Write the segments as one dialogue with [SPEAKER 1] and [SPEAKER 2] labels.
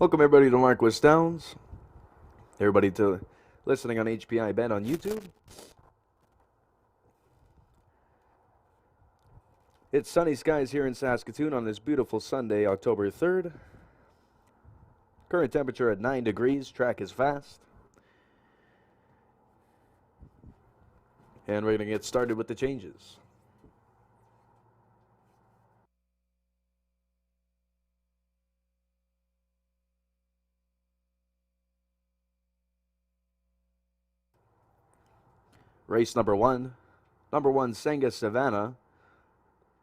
[SPEAKER 1] Welcome everybody to Marquis Downs. Everybody to listening on HPI Bet on YouTube. It's sunny skies here in Saskatoon on this beautiful Sunday, October 3rd. Current temperature at 9 degrees. Track is fast. And we're going to get started with the changes. Race number one. Number one, Senga Savannah.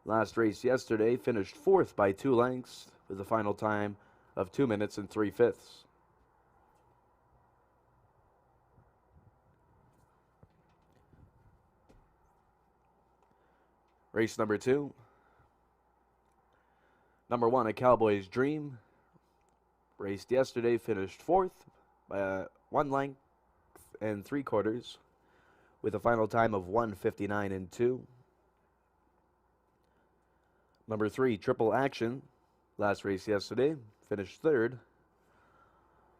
[SPEAKER 1] Last race yesterday, finished fourth by 2 lengths with a final time of 2 minutes and 3/5. Race number two. Number one, A Cowboy's Dream. Raced yesterday, finished fourth by 1 length and 3/4 with a final time of 1:59 and 2. Number three, Triple Action. Last race yesterday, finished third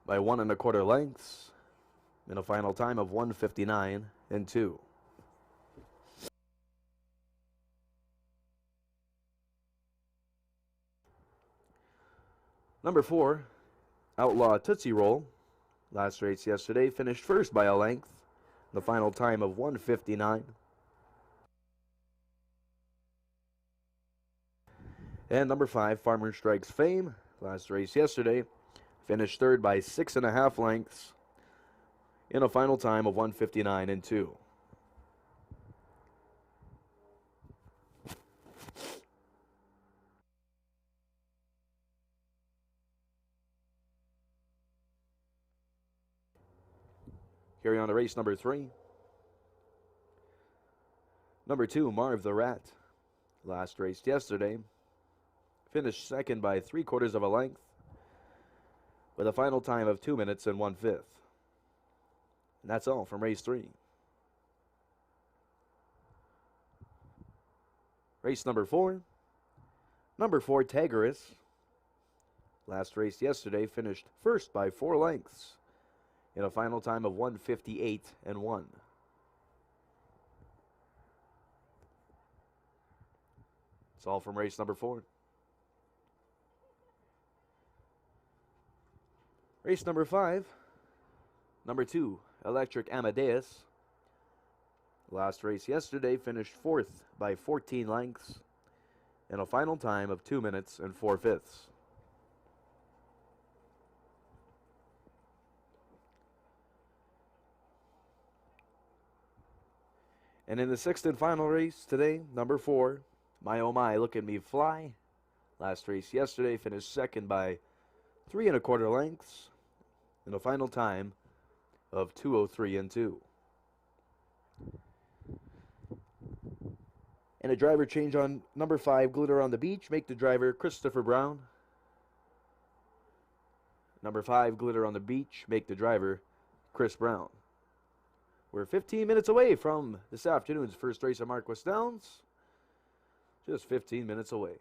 [SPEAKER 1] by 1 1/4 lengths in a final time of 1:59 and 2. Number four, Outlaw Tootsie Roll. Last race yesterday, finished first by a length. The final time of 1:59. And number five, Farmer Strikes Fame. Last race yesterday, finished third by 6.5 lengths in a final time of 1:59 and 2. Carry on to race number three. Number two, Marv the Rat. Last race yesterday, finished second by 3/4 of a length with a final time of 2 minutes and 1/5. And that's all from race three. Race number four. Number four, Tagarus. Last race yesterday, finished first by 4 lengths in a final time of 1:58 and 1. It's all from race number four. Race number five. Number two, Electric Amadeus. Last race yesterday, finished fourth by 14 lengths in a final time of 2 minutes and 4/5. And in the sixth and final race today, number four, My Oh My, Look at Me Fly. Last race yesterday, finished second by 3 1/4 lengths in a final time of 2:03 and 2. And a driver change on number 5, Glitter on the Beach. Make the driver Christopher Brown. Number 5, Glitter on the Beach. Make the driver Chris Brown. We're 15 minutes away from this afternoon's first race at Marquis Downs. Just 15 minutes away.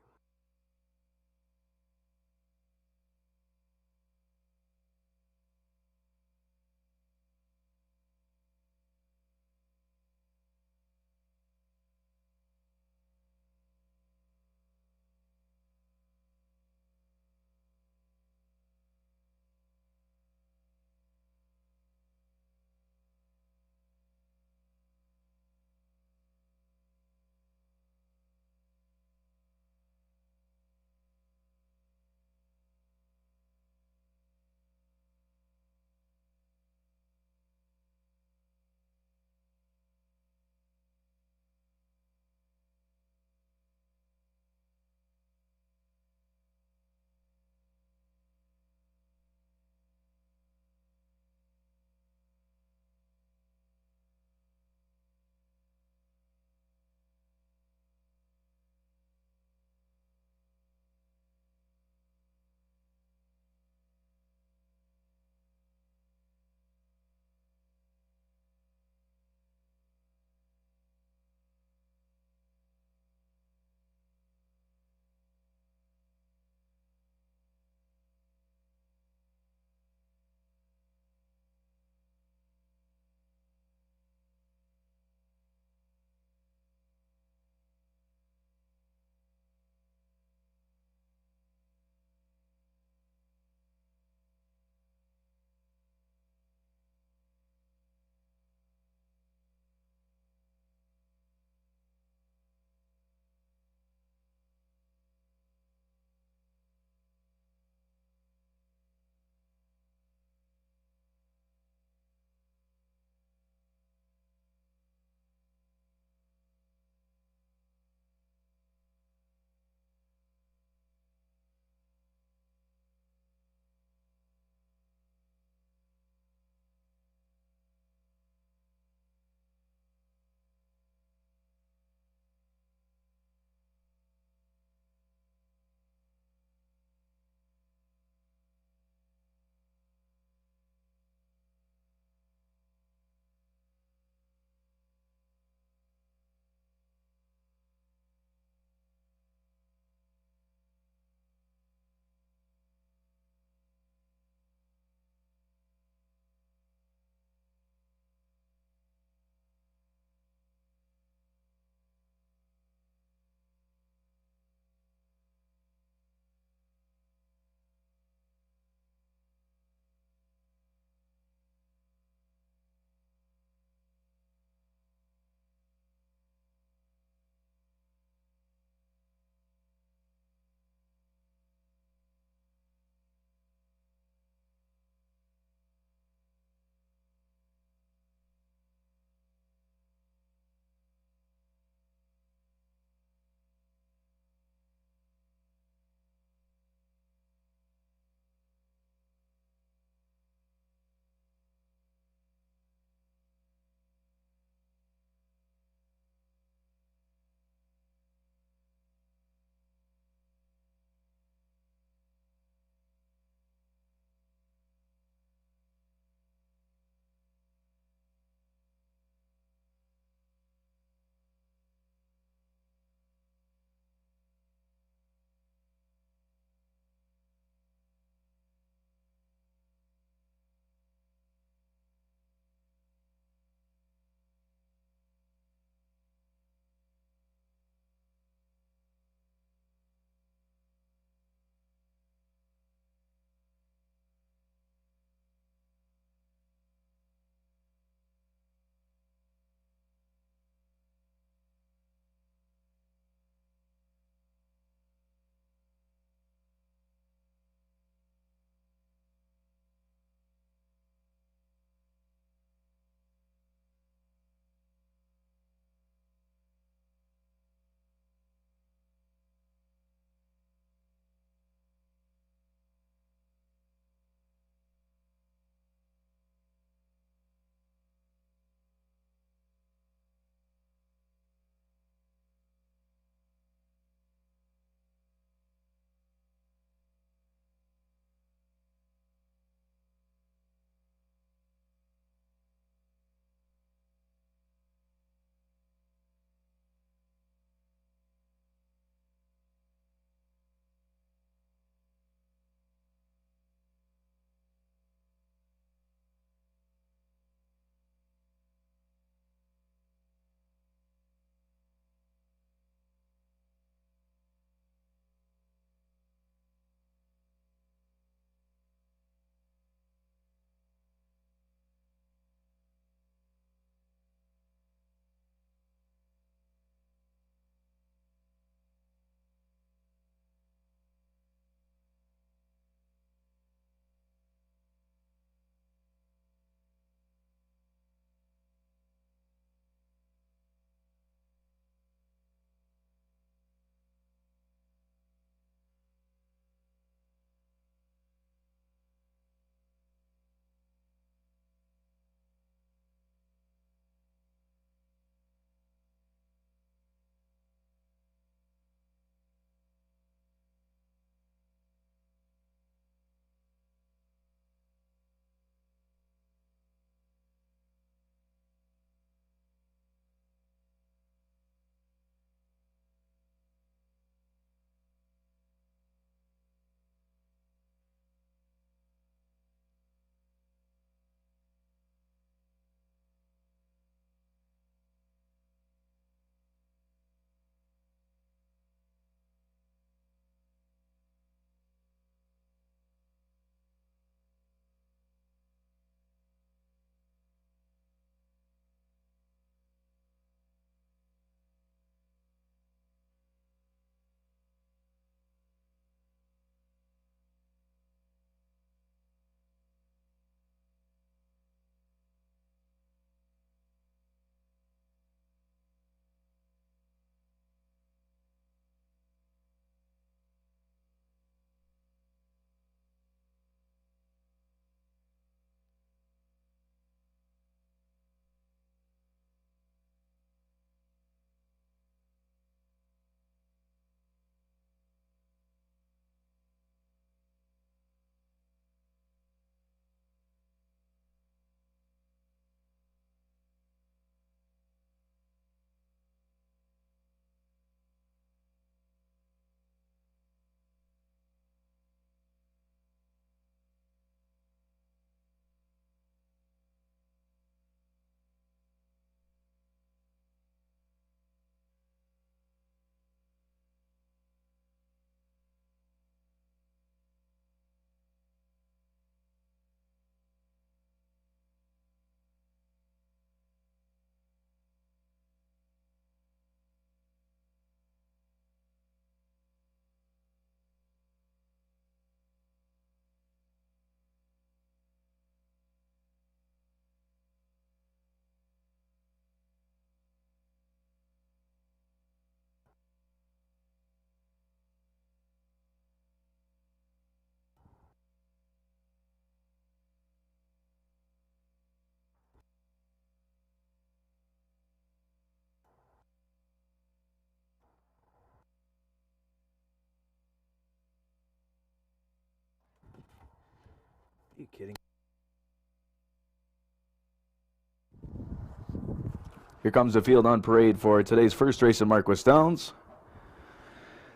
[SPEAKER 1] Here comes the field on parade for today's first race in Marquis Downs.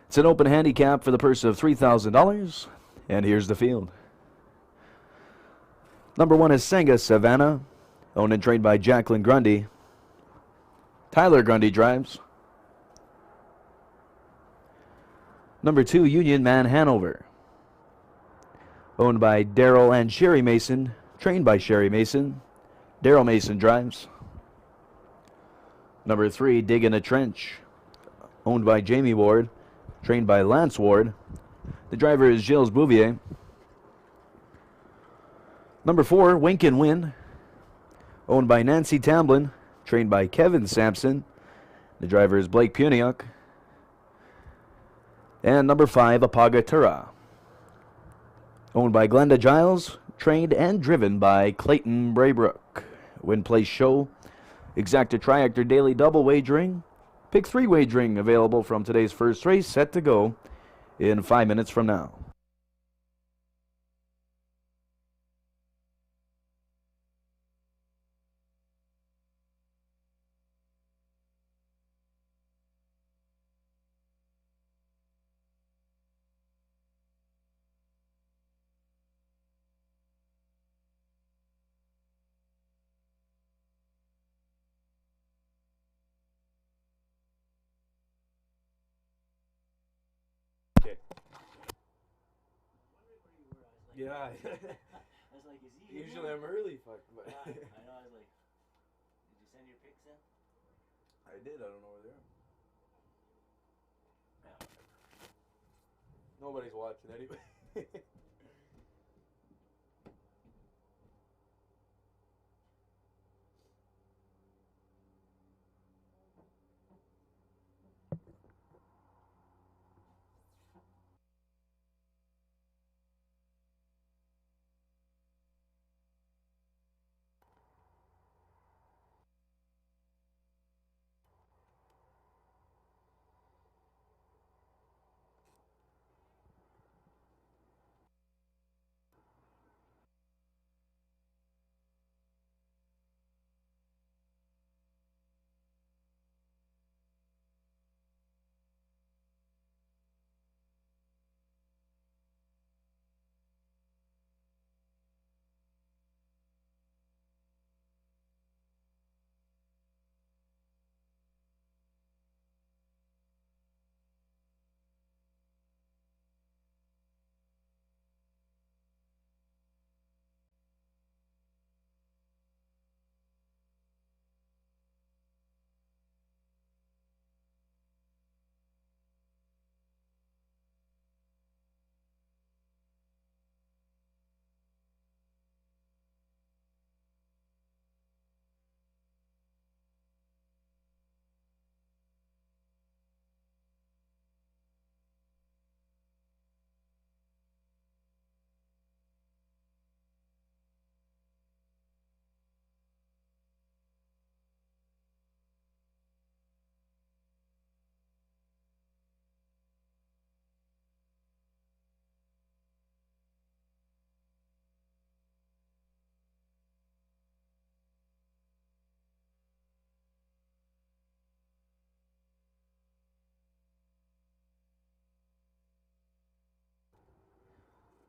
[SPEAKER 1] It's an open handicap for the purse of $3,000. And here's the field. Number 1 is Senga Savannah, owned and trained by Jacqueline Grundy. Tyler Grundy drives. Number 2, Union Man Hanover, owned by Daryl and Sherry Mason, trained by Sherry Mason. Daryl Mason drives. Number 3, Dig in a Trench, owned by Jamie Ward, trained by Lance Ward. The driver is Gilles Bouvier. Number 4, Wink and Win, owned by Nancy Tamblin, trained by Kevin Sampson. The driver is Blake Puniuk. And number 5, Apagatura, owned by Glenda Giles, trained and driven by Clayton Braybrook. Win Place Show, Exacta Triactor Daily Double Wagering, Pick 3 Wagering available from today's first race, set to go in 5 minutes from now. Okay. Yeah.
[SPEAKER 2] I was like, is he?
[SPEAKER 1] Usually I'm early, fuck. But
[SPEAKER 2] Yeah, I know. I was like, did you send your pics in?
[SPEAKER 1] I did. I don't know where they are.
[SPEAKER 2] Yeah.
[SPEAKER 1] Nobody's watching anyway.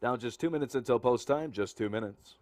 [SPEAKER 1] Now just 2 minutes until post time. Just 2 minutes.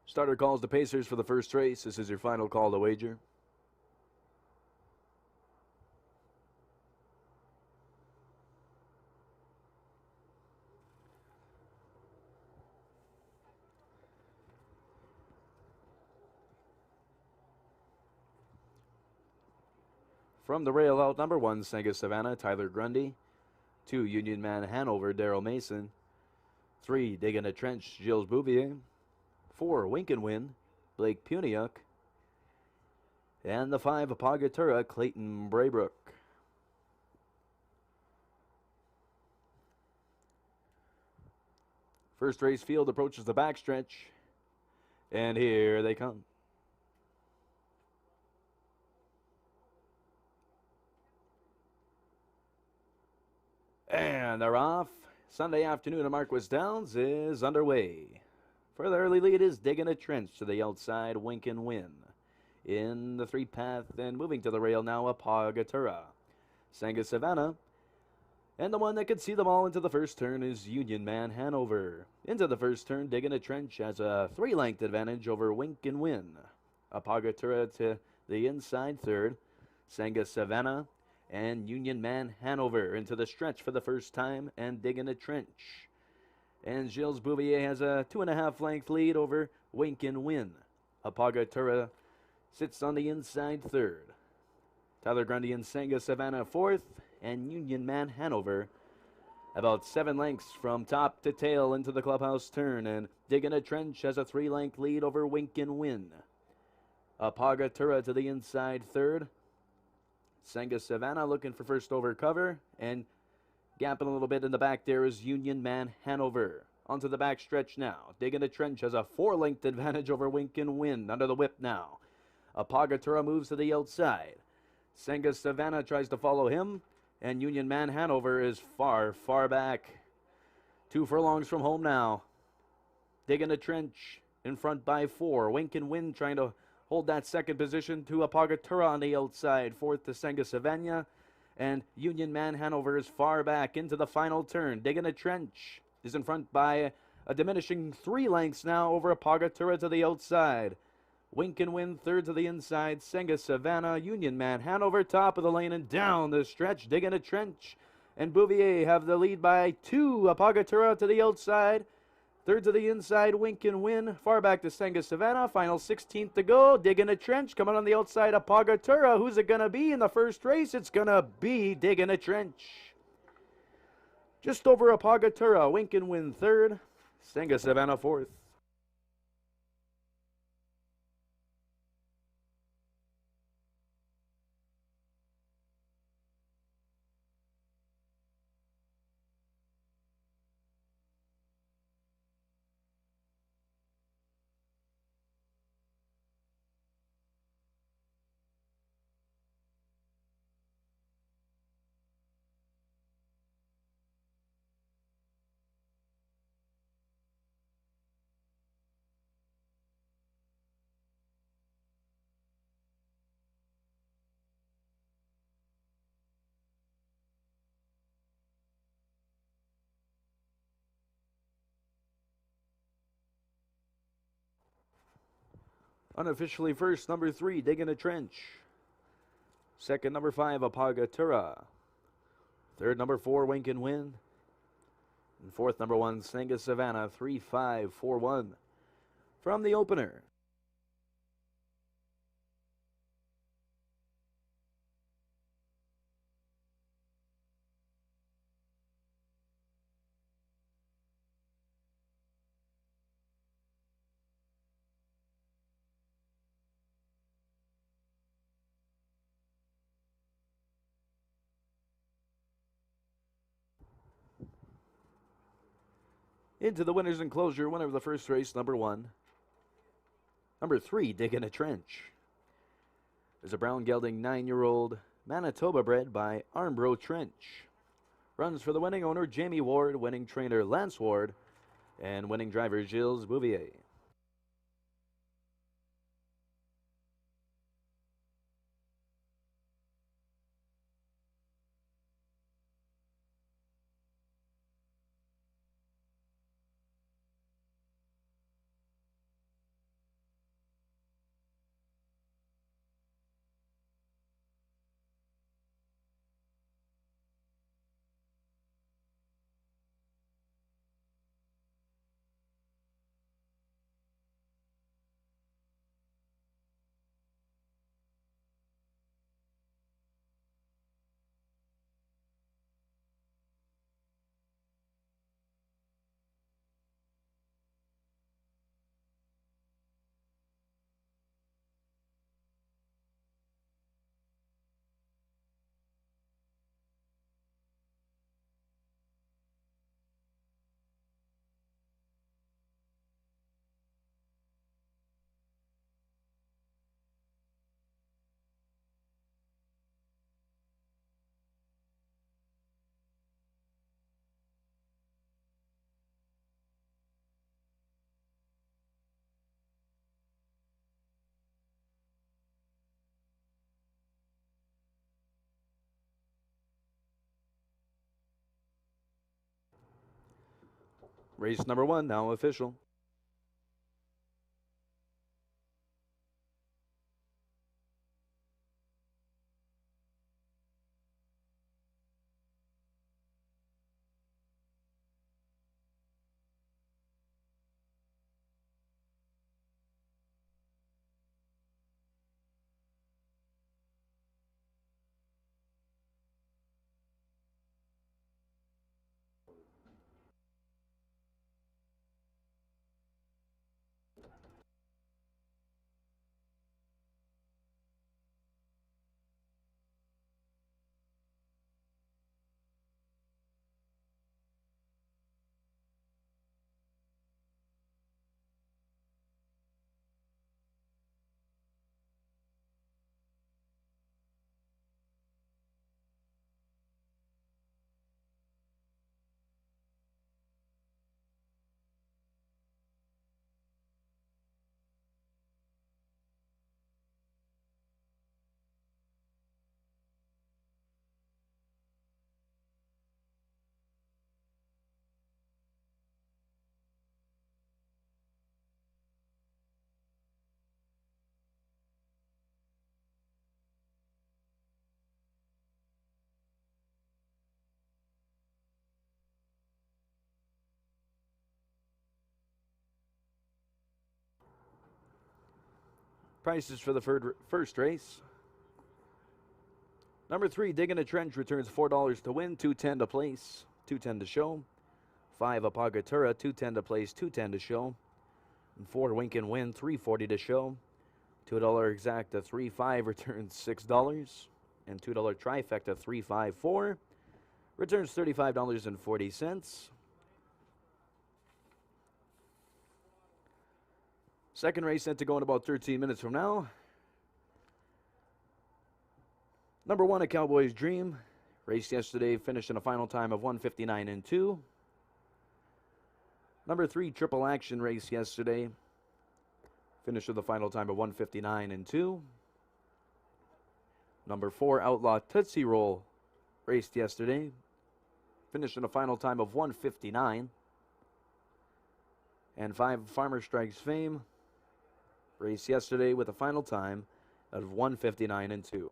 [SPEAKER 1] Starter calls the Pacers for the first race. This is your final call to wager. From the rail out, number 1, Sega Savannah, Tyler Grundy. 2, Union Man Hanover, Daryl Mason. 3, Digging a Trench, Gilles Bouvier. 4, Wink and Win, Blake Puniuk. And the 5, Apagatura, Clayton Braybrook. First race field approaches the backstretch. And here they come. And they're off. Sunday afternoon at Marquis Downs is underway. For the early lead is Digging a Trench to the outside, Wink and Win. In the 3-path and moving to the rail now, Apagatura. Sanga Savannah. And the one that could see them all into the first turn is Union Man Hanover. Into the first turn, Digging a Trench has a 3-length advantage over Wink and Win. Apagatura to the inside third. Sanga Savannah and Union Man Hanover into the stretch for the first time and Digging a Trench. And Gilles Bouvier has a 2.5-length lead over Wink and Win. Apagatura sits on the inside third. Tyler Grundy and Sanga Savannah fourth, and Union Man Hanover about 7 lengths from top to tail into the clubhouse turn, and Digging a Trench has a 3-length lead over Wink and Win. Apagatura to the inside third. Sanga Savannah looking for first over cover, and gapping a little bit in the back there is Union Man Hanover. Onto the back stretch now. Digging a Trench has a 4-length advantage over Wink and Win. Under the whip now. Apagatura moves to the outside. Sanga Savannah tries to follow him, and Union Man Hanover is far, far back. 2 furlongs from home now. Digging a Trench in front by 4. Wink and Win trying to hold that second position to Apagatura on the outside. Fourth to Sanga Savannah. And Union Man Hanover is far back into the final turn. Digging a Trench is in front by a diminishing 3 lengths now over Apagatura to the outside. Wink and Win third to the inside. Sanga Savannah, Union Man Hanover top of the lane and down the stretch. Digging a Trench and Bouvier have the lead by 2. Apagatura to the outside. Third to the inside, Wink and Win. Far back to Sanga Savannah. Final 16th to go. Digging a Trench. Coming on the outside, Apagatura. Who's it going to be in the first race? It's going to be Digging a Trench. Just over Apagatura. Wink and Win third. Sanga Savannah fourth. Unofficially first, number 3, Digging a Trench. Second, number 5, Apagatura. Third, number 4, Wink and Win. And fourth, number 1, Sanga Savannah, 3-5-4-1 from the opener. Into the winner's enclosure, winner of the first race, number 1. Number 3, Digging a Trench. There's a brown gelding 9-year-old Manitoba bred by Armbro Trench. Runs for the winning owner, Jamie Ward, winning trainer, Lance Ward, and winning driver, Gilles Bouvier. Race number 1 now official. Prices for the first race. Number 3, Digging a Trench returns $4 to win, $2.10 to place, $2.10 to show. 5, Apagatura, $2.10 to place, $2.10 to show. And 4, Wink and Win, $3.40 to show. $2 Exacta, $3.5 returns $6. And $2 Trifecta, $3.54 returns $35.40. Second race set to go in about 13 minutes from now. Number 1, A Cowboy's Dream. Raced yesterday, finished in a final time of 1:59 and 2. Number 3, Triple Action, raced yesterday. Finished with a final time of 1:59 and 2. Number 4, Outlaw Tootsie Roll, raced yesterday. Finished in a final time of 1:59. And 5, Farmer Strikes Fame, raced yesterday with a final time of 1:59 and 2.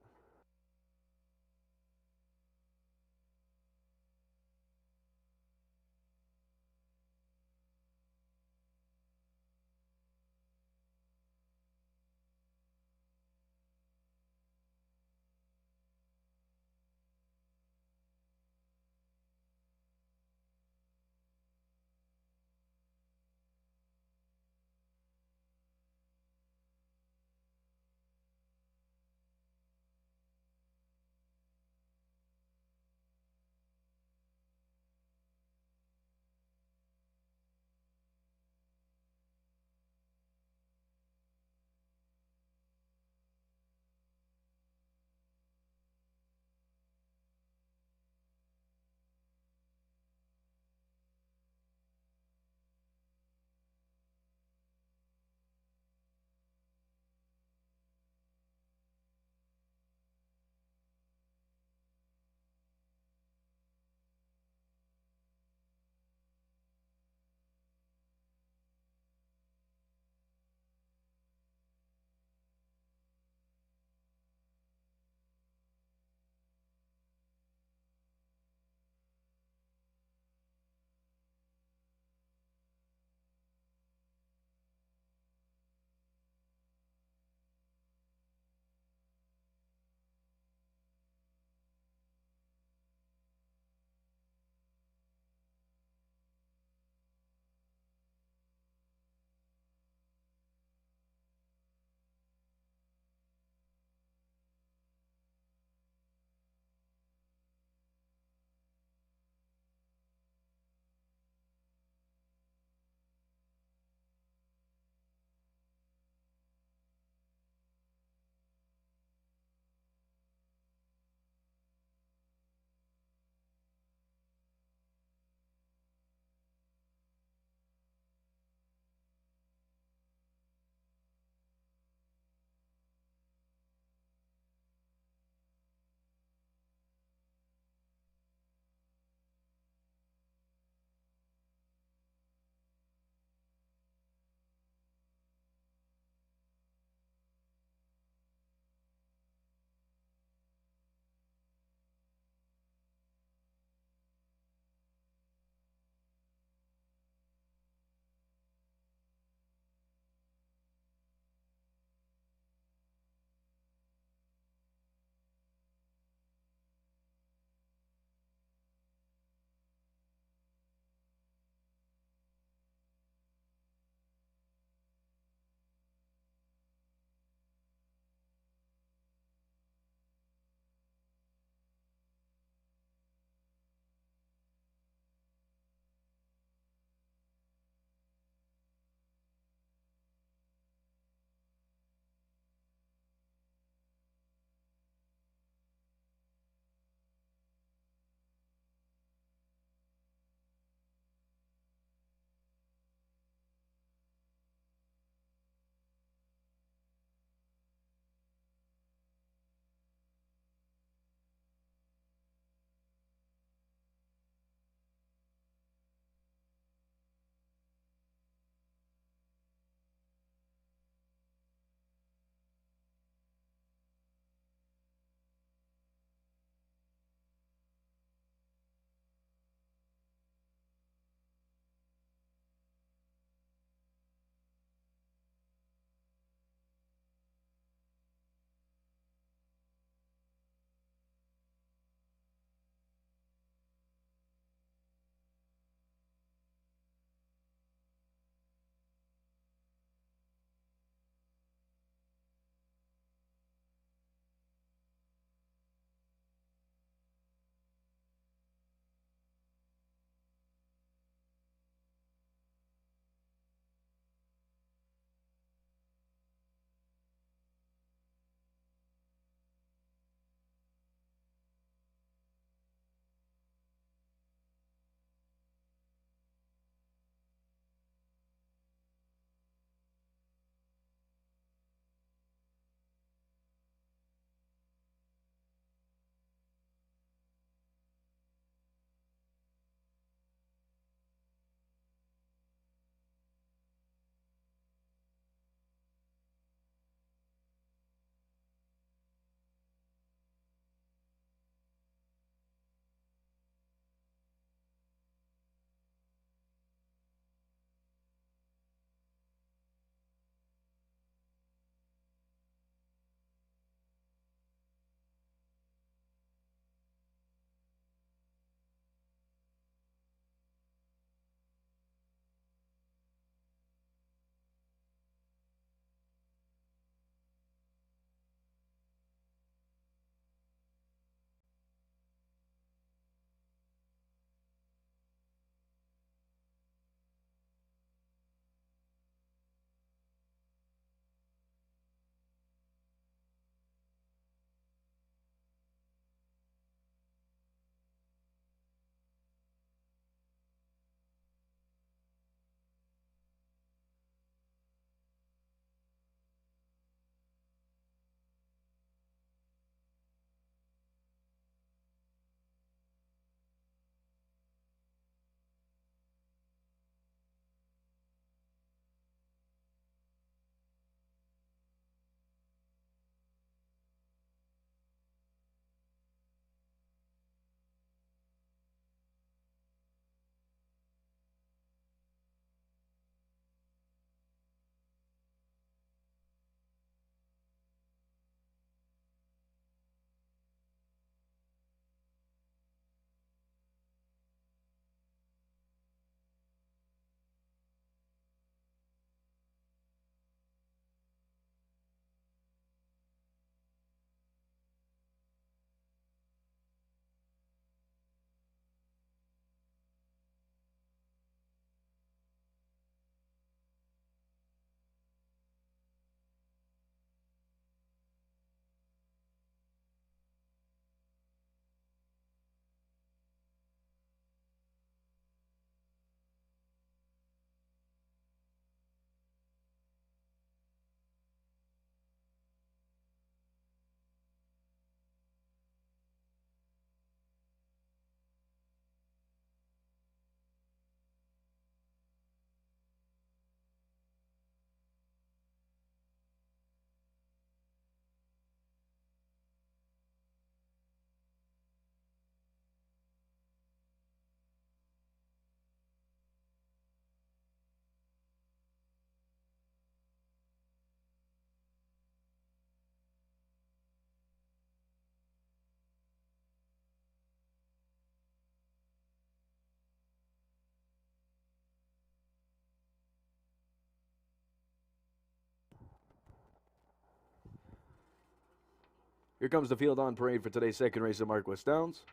[SPEAKER 1] Here comes the field on parade for today's second race at Marquis Downs.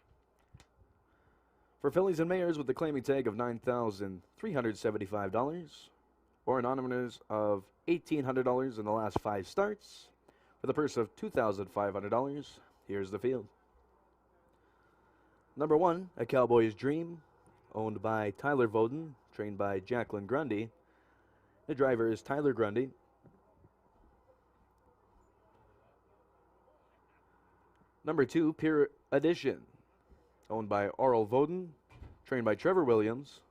[SPEAKER 1] For fillies and mares with the claiming tag of $9,375 or anonymous of $1,800 in the last 5 starts with a purse of $2,500, here's the field. Number 1, A Cowboy's Dream, owned by Tyler Voden, trained by Jacqueline Grundy. The driver is Tyler Grundy. Number 2, Pure Edition, owned by Oral Voden, trained by Trevor Williams.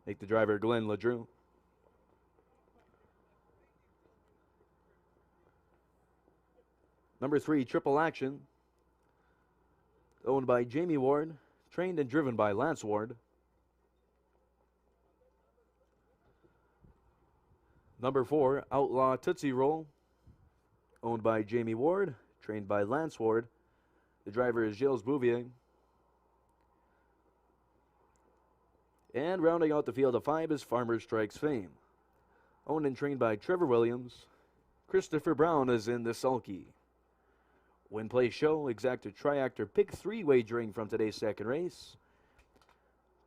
[SPEAKER 1] Make the driver Glenn LeDrew. Number 3, Triple Action, owned by Jamie Ward, trained and driven by Lance Ward. Number 4, Outlaw Tootsie Roll, owned by Jamie Ward, trained by Lance Ward. The driver is Gilles Bouvier. And rounding out the field of 5 is Farmer Strikes Fame, owned and trained by Trevor Williams. Christopher Brown is in the sulky. Win, play, show, exacta, triactor, pick 3 wagering from today's second race.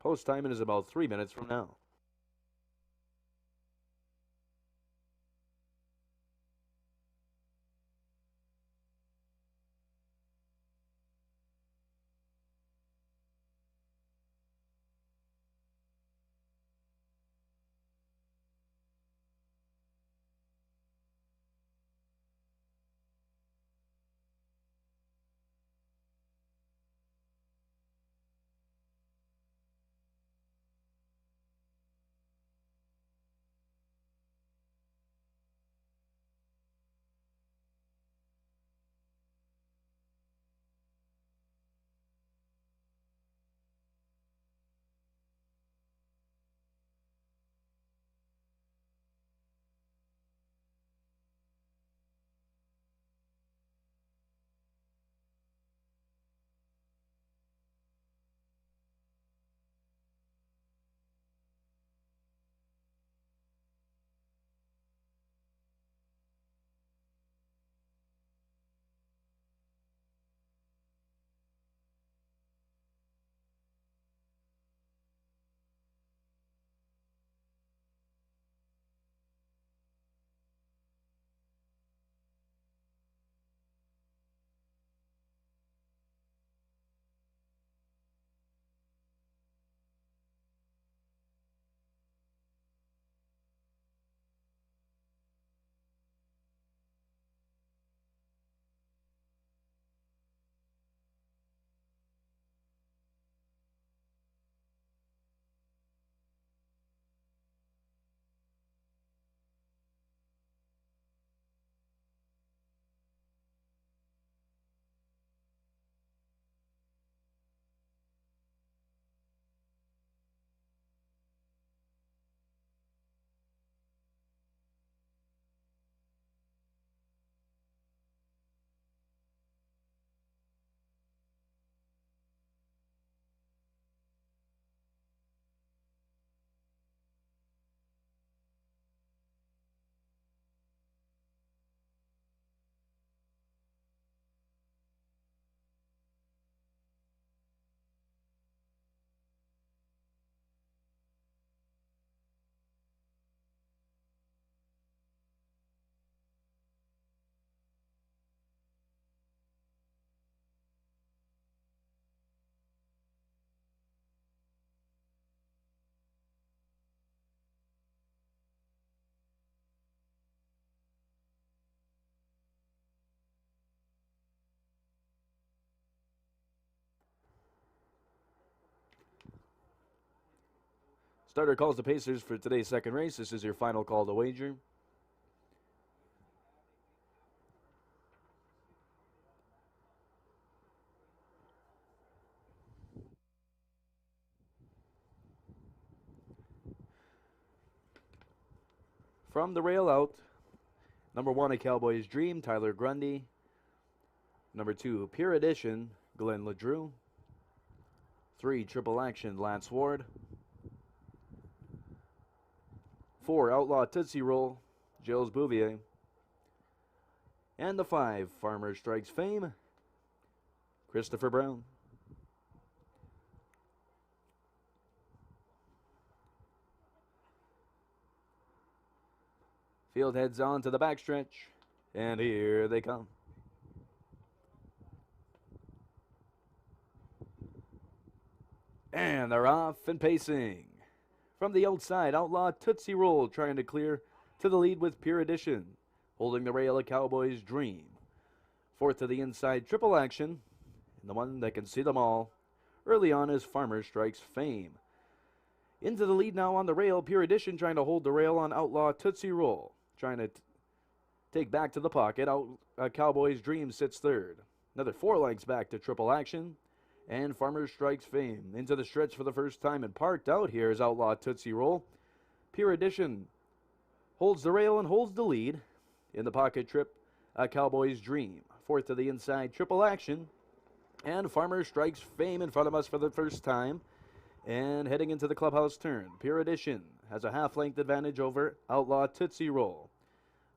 [SPEAKER 1] Post timing is about 3 minutes from now. Starter calls the Pacers for today's second race. This is your final call to wager. From the rail out, number 1, A Cowboy's Dream, Tyler Grundy. Number 2, Pure Edition, Glenn LeDrew. 3, Triple Action, Lance Ward. 4, Outlaw Tootsie Roll, Gilles Bouvier. And the 5, Farmer Strikes Fame, Christopher Brown. Field heads on to the backstretch, and here they come. And they're off and pacing. From the outside, Outlaw Tootsie Roll trying to clear to the lead with Pure Edition. Holding the rail, a Cowboy's Dream. Fourth to the inside, Triple Action. And the one that can see them all early on is Farmer Strikes Fame. Into the lead now on the rail, Pure Edition trying to hold the rail on Outlaw Tootsie Roll. Trying to take back to the pocket. Cowboy's Dream sits third. Another 4 lengths back to Triple Action. And Farmer Strikes Fame. Into the stretch for the first time and parked out here is Outlaw Tootsie Roll. Pure Edition holds the rail and holds the lead. In the pocket trip, Cowboy's Dream. Fourth to the inside, Triple Action. And Farmer Strikes Fame in front of us for the first time. And heading into the clubhouse turn, Pure Edition has a half-length advantage over Outlaw Tootsie Roll.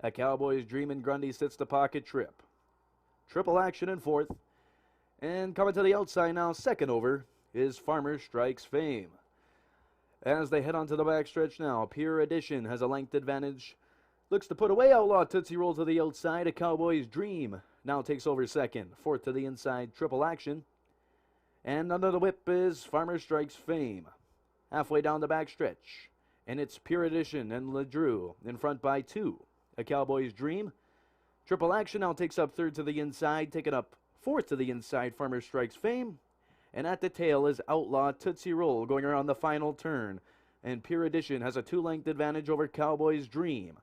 [SPEAKER 1] A Cowboy's Dream and Grundy sits the pocket trip. Triple Action in fourth. And coming to the outside now, second over, is Farmer Strikes Fame. As they head onto the backstretch now, Pure Edition has a length advantage. Looks to put away Outlaw Tootsie Roll to the outside. A Cowboy's Dream now takes over second. Fourth to the inside, Triple Action. And under the whip is Farmer Strikes Fame. Halfway down the backstretch. And it's Pure Edition and LeDrew in front by 2. A Cowboy's Dream. Triple Action now takes up third to the inside, taking up fourth to the inside, Farmer Strikes Fame. And at the tail is Outlaw Tootsie Roll going around the final turn. And Pure Edition has a 2-length advantage over Cowboy's Dream.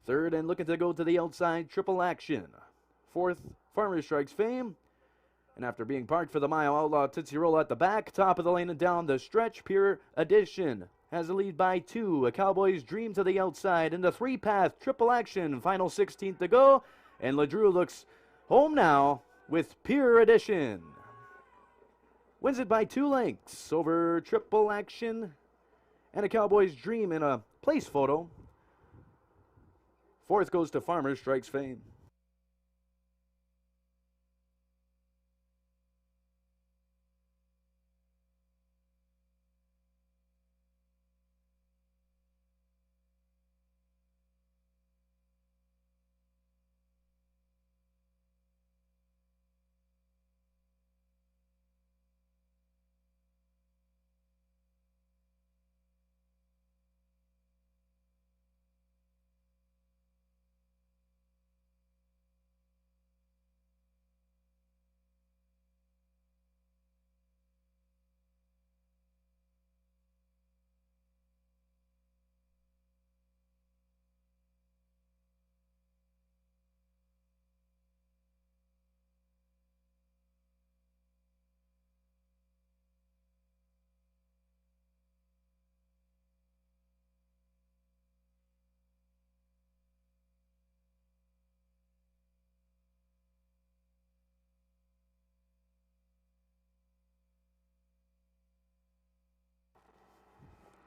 [SPEAKER 1] Third and looking to go to the outside, Triple Action. Fourth, Farmer Strikes Fame. And after being parked for the mile, Outlaw Tootsie Roll at the back, top of the lane and down the stretch, Pure Edition has a lead by 2. A Cowboy's Dream to the outside. In the 3-path, Triple Action, final 16th to go. And LeDrew looks home now with Pure Edition. Wins it by 2 lengths over Triple Action and a Cowboy's Dream in a place photo. Fourth goes to Farmer Strikes Fame.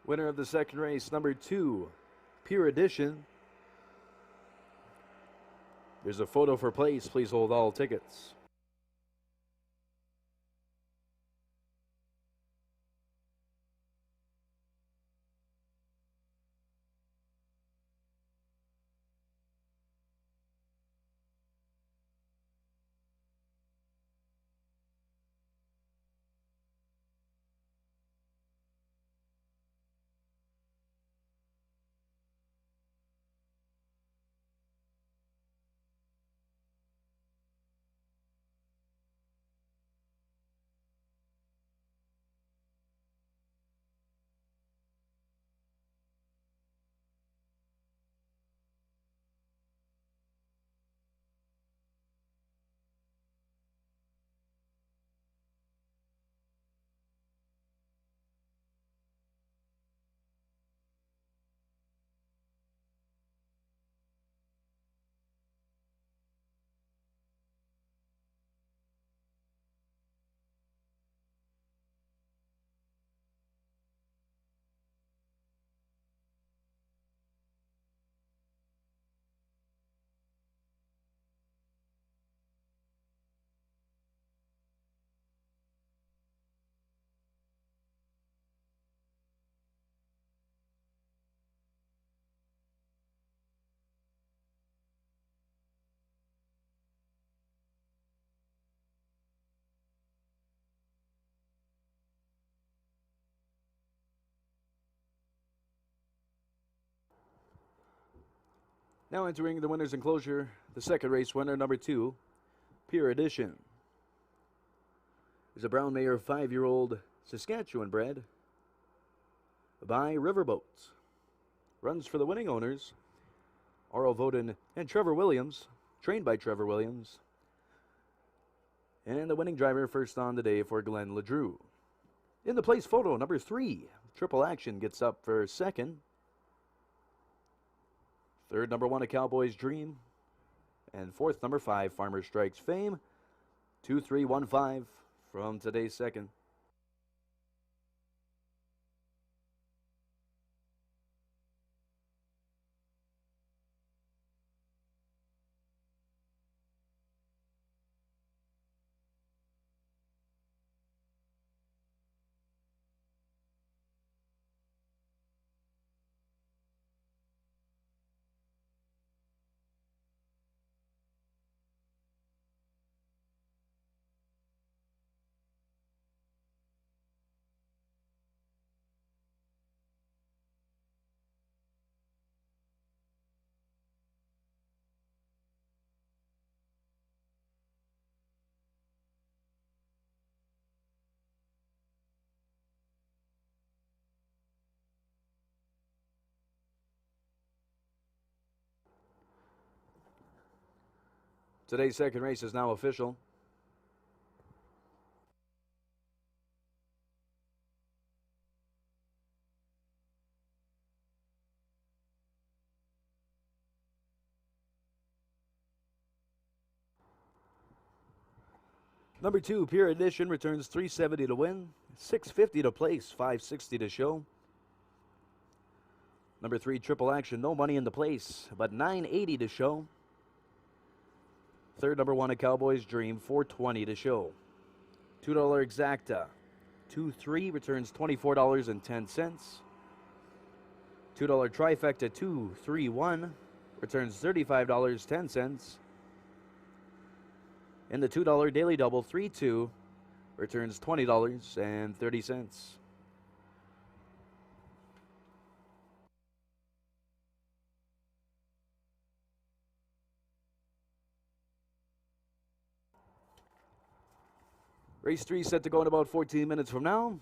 [SPEAKER 1] Winner of the second race, number 2, Pure Edition. There's a photo for place. Please hold all tickets. Now entering the winner's enclosure, the second race winner, number 2, Pure Edition, is a brown mare 5-year-old Saskatchewan bred by Riverboat. Runs for the winning owners, Arl Voden and Trevor Williams, trained by Trevor Williams. And the winning driver first on the day for Glenn LeDrew. In the place photo, number 3, Triple Action gets up for second. Third, number 1, A Cowboy's Dream. And fourth, number 5, Farmer Strikes Fame. 2-3-1-5 from today's second. Today's second race is now official. Number 2, Pure Edition, returns $370 to win, $650 to place, $560 to show. Number 3, Triple Action, no money in the place, but $980 to show. Third, number 1, A Cowboy's Dream, $420 to show. $2 Exacta, 2-3, returns $24.10. $2 Trifecta, 2-3-1, returns $35.10. And the $2 Daily Double, 3-2, returns $20.30. Race 3 set to go in about 14 minutes from now.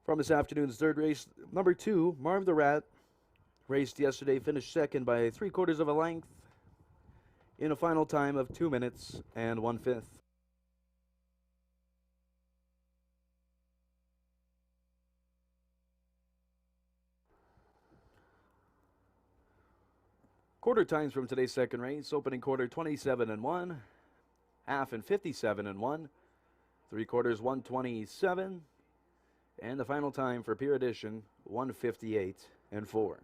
[SPEAKER 1] From this afternoon's third race, number 2, Marv the Rat, raced yesterday, finished second by 3/4 of a length in a final time of 2 minutes and 1/5. Quarter times from today's second race: opening quarter 27-1, half and 57-1, 3/4 127, and the final time for Pure Edition 158-4.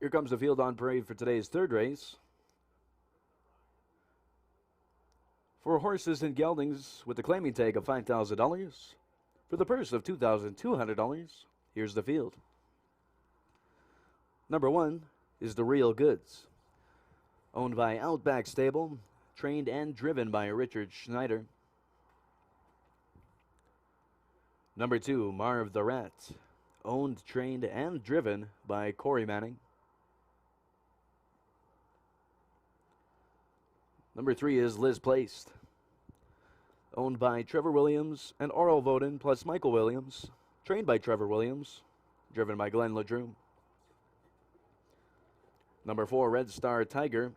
[SPEAKER 1] Here comes the field on parade for today's third race. For horses and geldings with the claiming tag of $5,000, for the purse of $2,200, here's the field. Number 1 is the Real Goods, owned by Outback Stable, trained and driven by Richard Schneider. Number 2, Marv the Rat, owned, trained, and driven by Corey Manning. Number 3 is Liz Placed, owned by Trevor Williams and Oral Voden plus Michael Williams, trained by Trevor Williams, driven by Glenn LeDrew. Number 4, Red Star Tiger,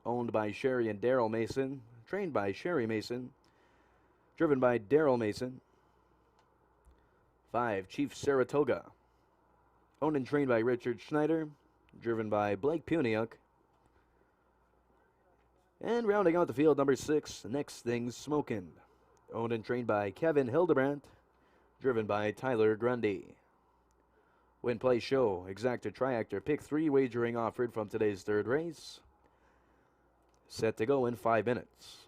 [SPEAKER 1] owned by Sherry and Daryl Mason, trained by Sherry Mason, driven by Daryl Mason. 5, Chief Saratoga, owned and trained by Richard Schneider, driven by Blake Puniuk. And rounding out the field, number 6, Next Thing's Smokin', owned and trained by Kevin Hildebrandt, driven by Tyler Grundy. Win, play, show, exacta, triactor, pick 3 wagering offered from today's third race. Set to go in 5 minutes.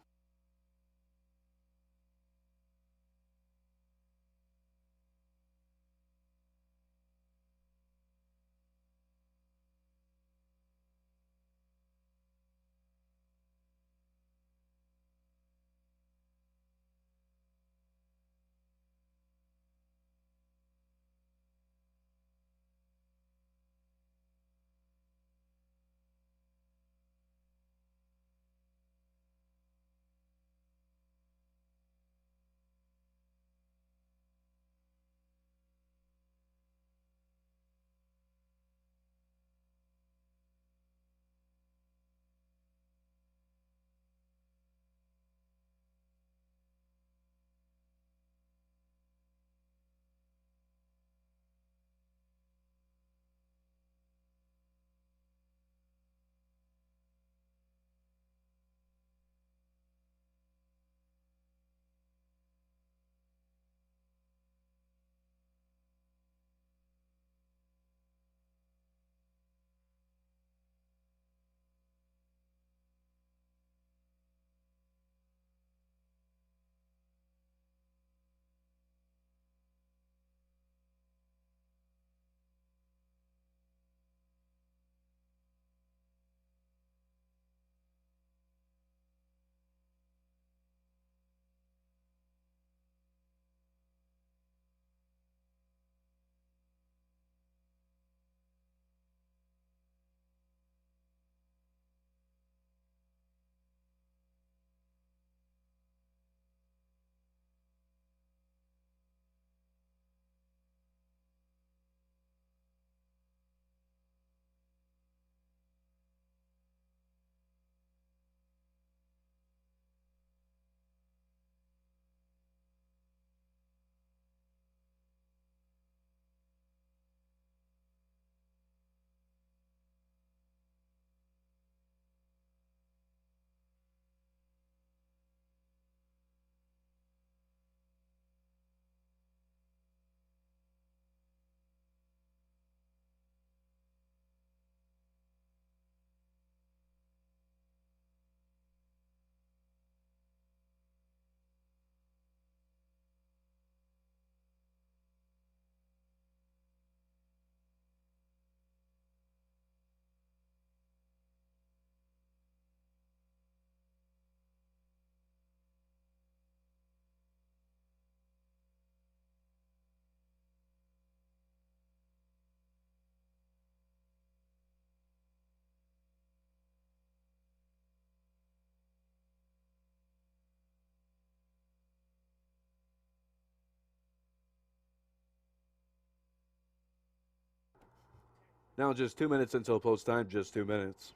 [SPEAKER 1] Now just 2 minutes until post time, just 2 minutes.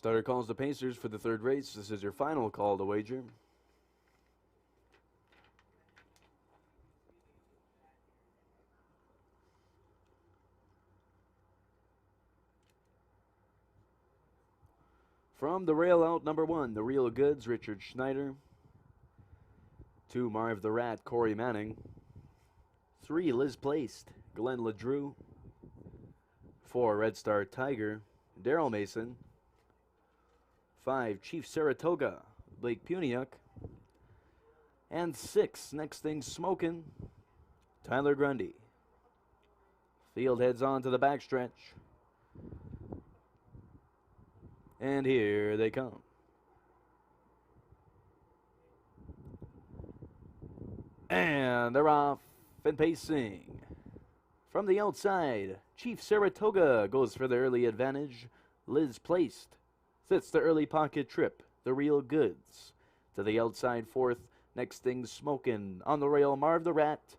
[SPEAKER 1] Starter calls the Pacers for the third race. This is your final call to wager. From the rail out, number 1, the Real Goods, Richard Schneider. 2, Marv the Rat, Corey Manning. 3, Liz Placed, Glenn LeDrew. 4, Red Star Tiger, Daryl Mason. 5, Chief Saratoga, Blake Puniak. And 6, Next Thing Smokin', Tyler Grundy. Field heads on to the backstretch. And here they come. And they're off and pacing. From the outside, Chief Saratoga goes for the early advantage. Liz Placed sits the early pocket trip. The Real Goods to the outside fourth. Next Thing Smokin'. On the rail, Marv the Rat.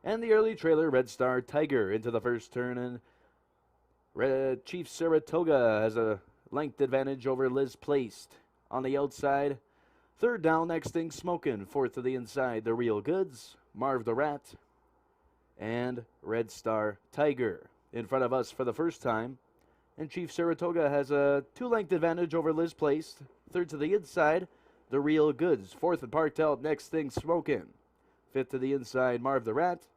[SPEAKER 1] And the early trailer, Red Star Tiger, into the first turn. And Chief Saratoga has a length advantage over Liz Placed. On the outside, third down, Next Thing Smokin'. Fourth to the inside, The Real Goods, Marv the Rat, and Red Star Tiger. In front of us for the first time. And Chief Saratoga has a 2-length advantage over Liz Placed. Third to the inside, The Real Goods. Fourth and parked out, Next Thing Smokin'. Fifth to the inside, Marv the Rat.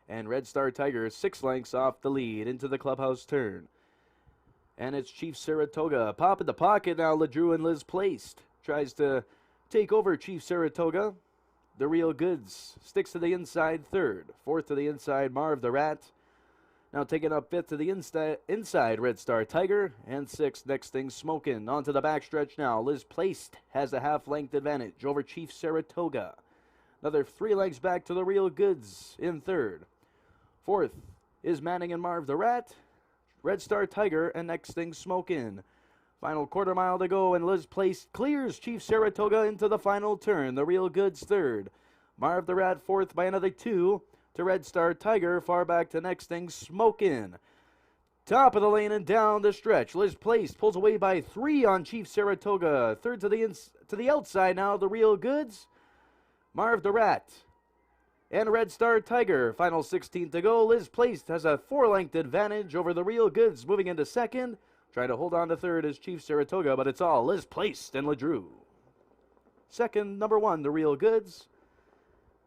[SPEAKER 1] And Red Star Tiger 6 lengths off the lead into the clubhouse turn. And it's Chief Saratoga. Pop in the pocket now, LeDrew and Liz Placed. Tries to take over Chief Saratoga. The Real Goods sticks to the inside third. Fourth to the inside, Marv the Rat. Now taking up fifth to the inside, Red Star Tiger. And sixth, Next Thing Smokin'. Onto the backstretch now. Liz Placed has a half-length advantage over Chief Saratoga. Another 3 lengths back to the Real Goods in third. Fourth is Manning and Marv the Rat. Red Star Tiger and Next Thing Smokin'. Final quarter mile to go, and Liz Placed clears Chief Saratoga into the final turn. The Real Goods third. Marv the Rat fourth by another 2 to Red Star Tiger. Far back to Next Thing Smokin'. Top of the lane and down the stretch. Liz Placed pulls away by 3 on Chief Saratoga. Third to the outside now, The Real Goods, Marv the Rat, and Red Star Tiger. Final 16 to go. Liz Placed has a 4-length advantage over The Real Goods. Moving into second. Trying to hold on to third is Chief Saratoga, but it's all Liz Placed and LeDrew. Second, number 1, The Real Goods.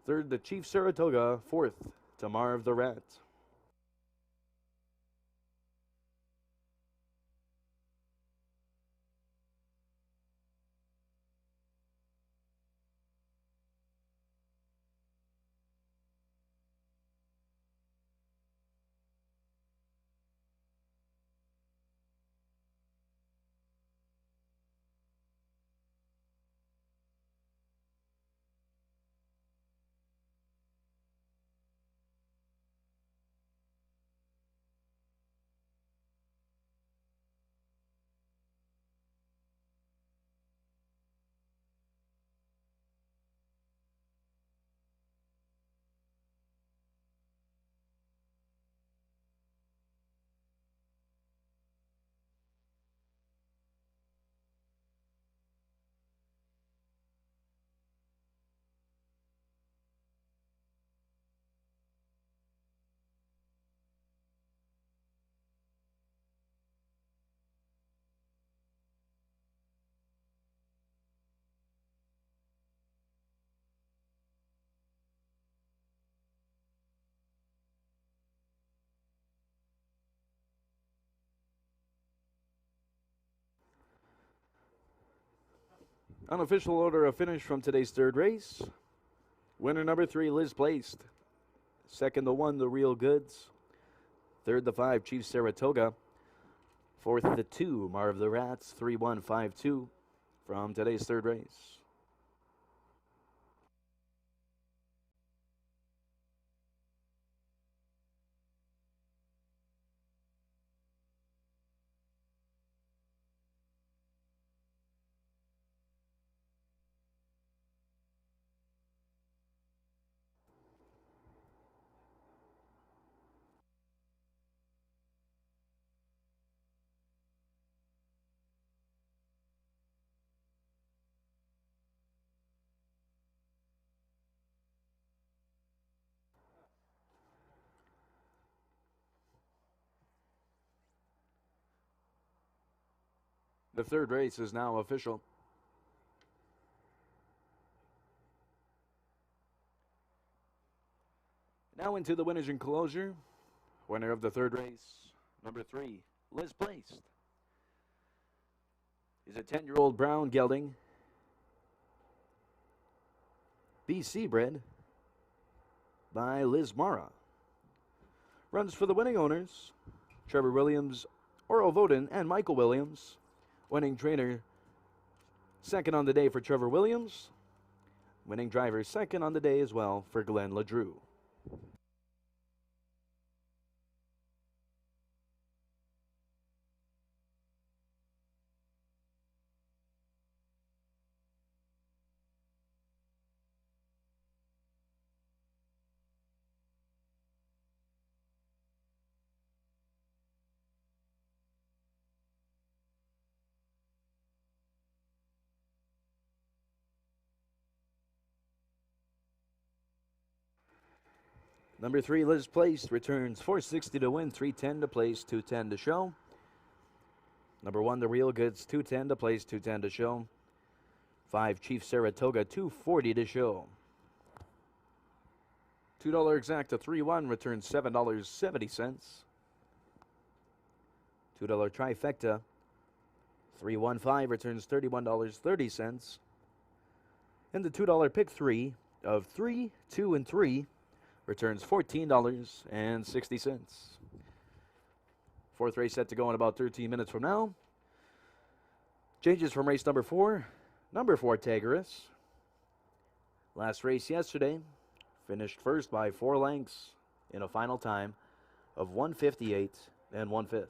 [SPEAKER 1] Third, the Chief Saratoga. Fourth to Marv the Rat. Unofficial order of finish from today's third race. Winner number 3, Liz Placed. Second, the 1, The Real Goods. Third, the 5, Chief Saratoga. Fourth, the 2, Marv the Rats. 3-1-5-2 from today's third race. The third race is now official. Now into the winner's enclosure. Winner of the third race, number 3, Liz Placed, is a 10-year-old brown gelding, BC bred by Liz Mara. Runs for the winning owners, Trevor Williams, Oro Voden, and Michael Williams. Winning trainer, second on the day for Trevor Williams. Winning driver, second on the day as well for Glenn LeDrew. Number 3, Liz Placed, returns $460 to win, $310 to place, $210 to show. Number 1, The Real Goods, $210 to place, $210 to show. 5, Chief Saratoga, $240 to show. $2 Exacta 3-1 returns $7.70. $2 Trifecta 315 returns $31.30. And the $2 Pick 3 of 3, 2, and 3 returns $14.60. Fourth race set to go in about 13 minutes from now. Changes from race number 4. Number 4, Tagaris. Last race yesterday, finished first by 4 lengths in a final time of 1:58 and 1/5.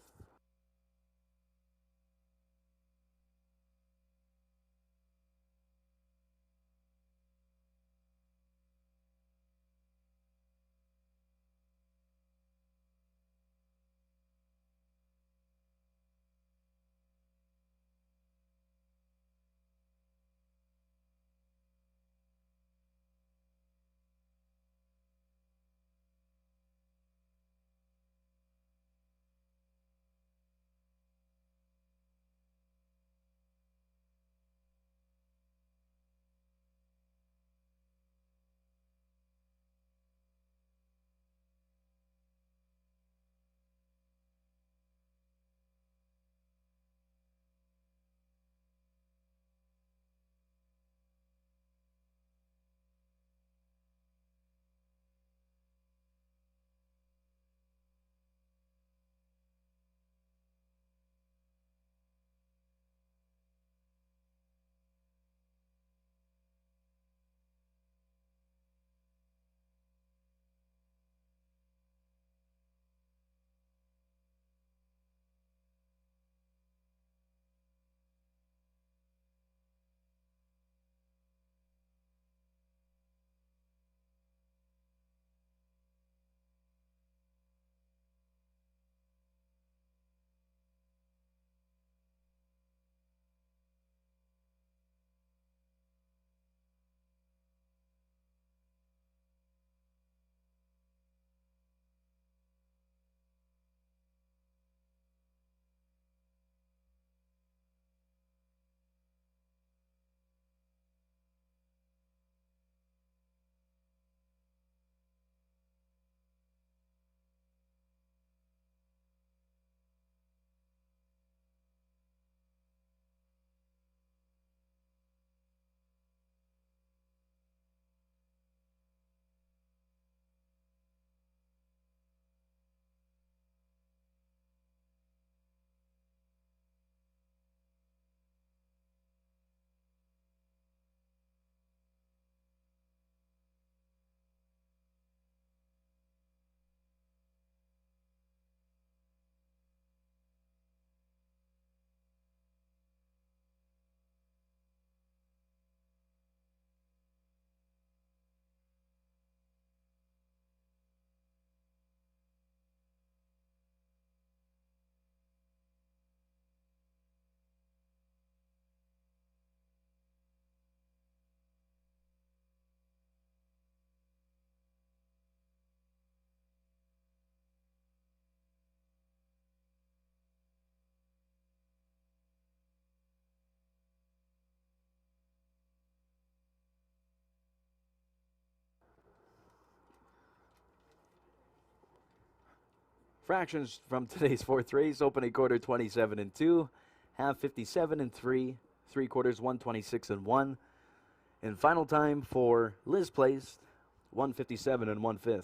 [SPEAKER 1] Fractions from today's fourth race. Opening quarter 27-2, half 57-3, three quarters 126-1, and final time for Liz placed 157 1/5.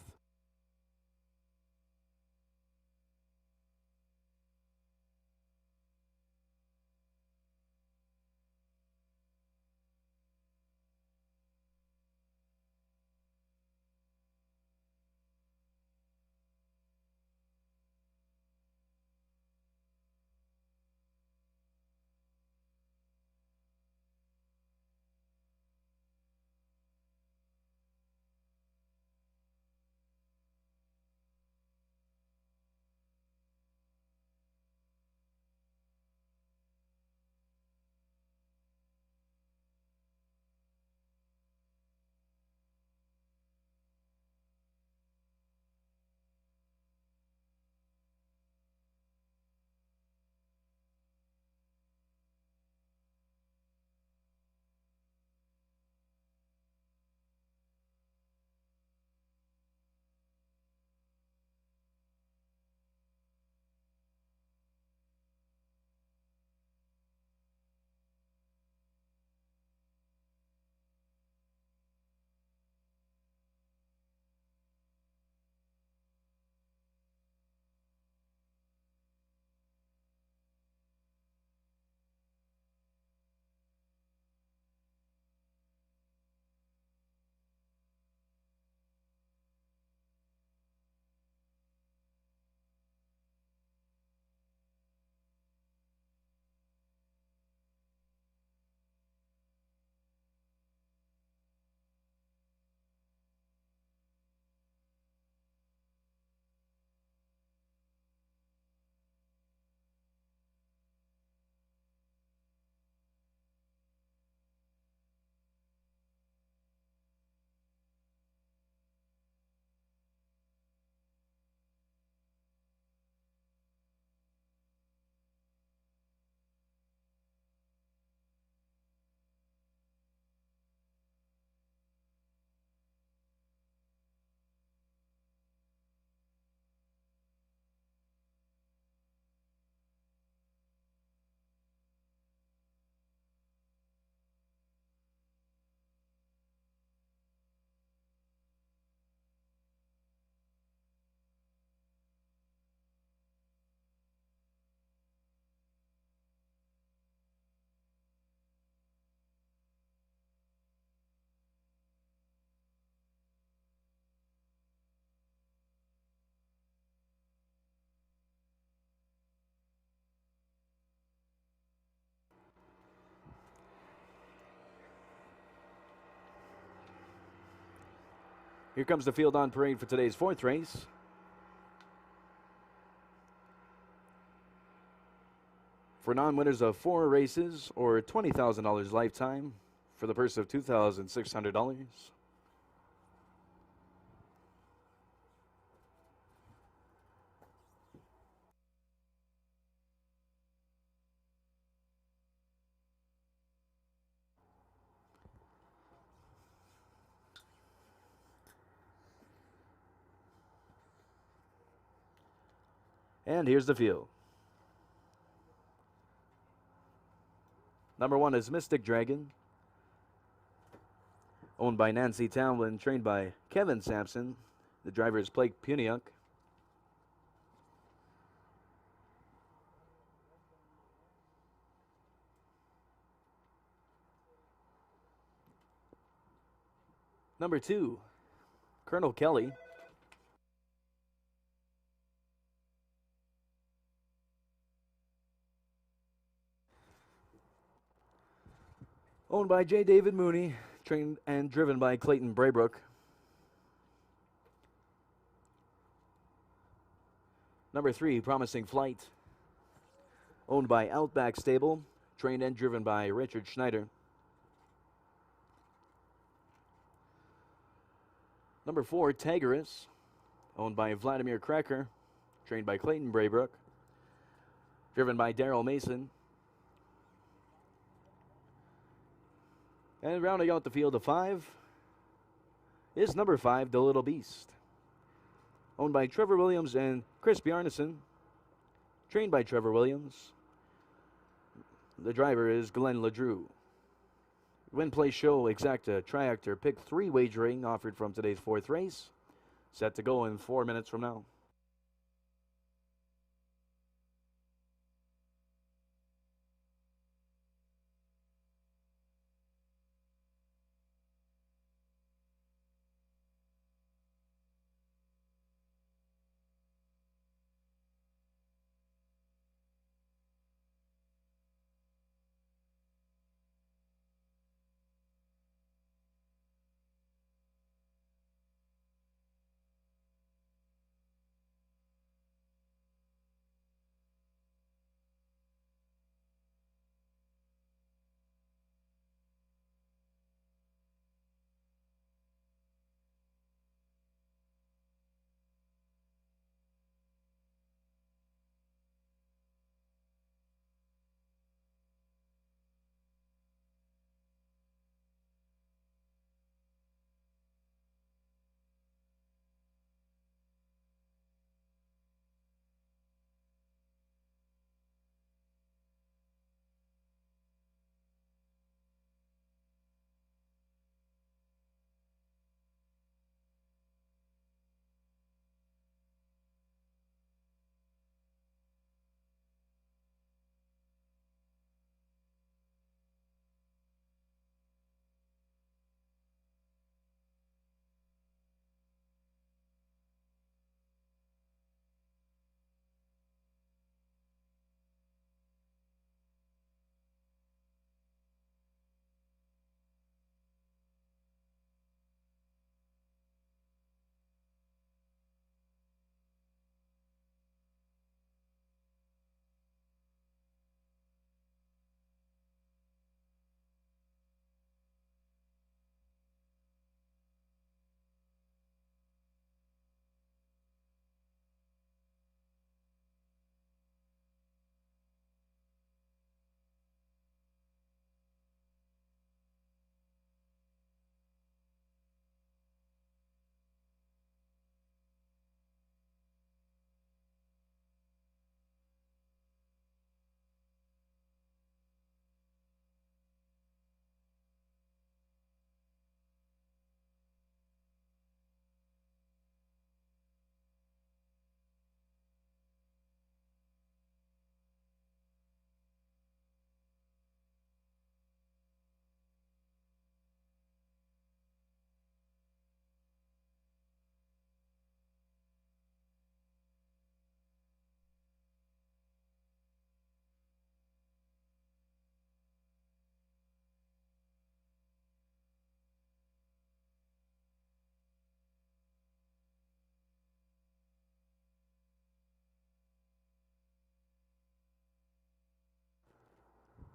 [SPEAKER 1] Here comes the field on parade for today's fourth race. For non-winners of 4 races or $20,000 lifetime for the purse of $2,600. And here's the field. Number 1 is Mystic Dragon, owned by Nancy Townlin, trained by Kevin Sampson. The driver is Blake Puniuk. Number 2, Colonel Kelly, owned by J. David Mooney, trained and driven by Clayton Braybrook. Number 3, Promising Flight, owned by Outback Stable, trained and driven by Richard Schneider. Number 4, Tigerus, owned by Vladimir Cracker, trained by Clayton Braybrook, driven by Daryl Mason. And rounding out the field of 5 is number 5, The Little Beast, Owned by Trevor Williams and Chris Bjarnason. Trained by Trevor Williams. The driver is Glenn LeDrew. Win, play, show, exacta, triactor, pick 3 wagering offered from today's 4th race. Set to go in 4 minutes from now.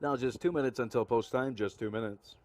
[SPEAKER 1] Now just 2 minutes until post time, just 2 minutes.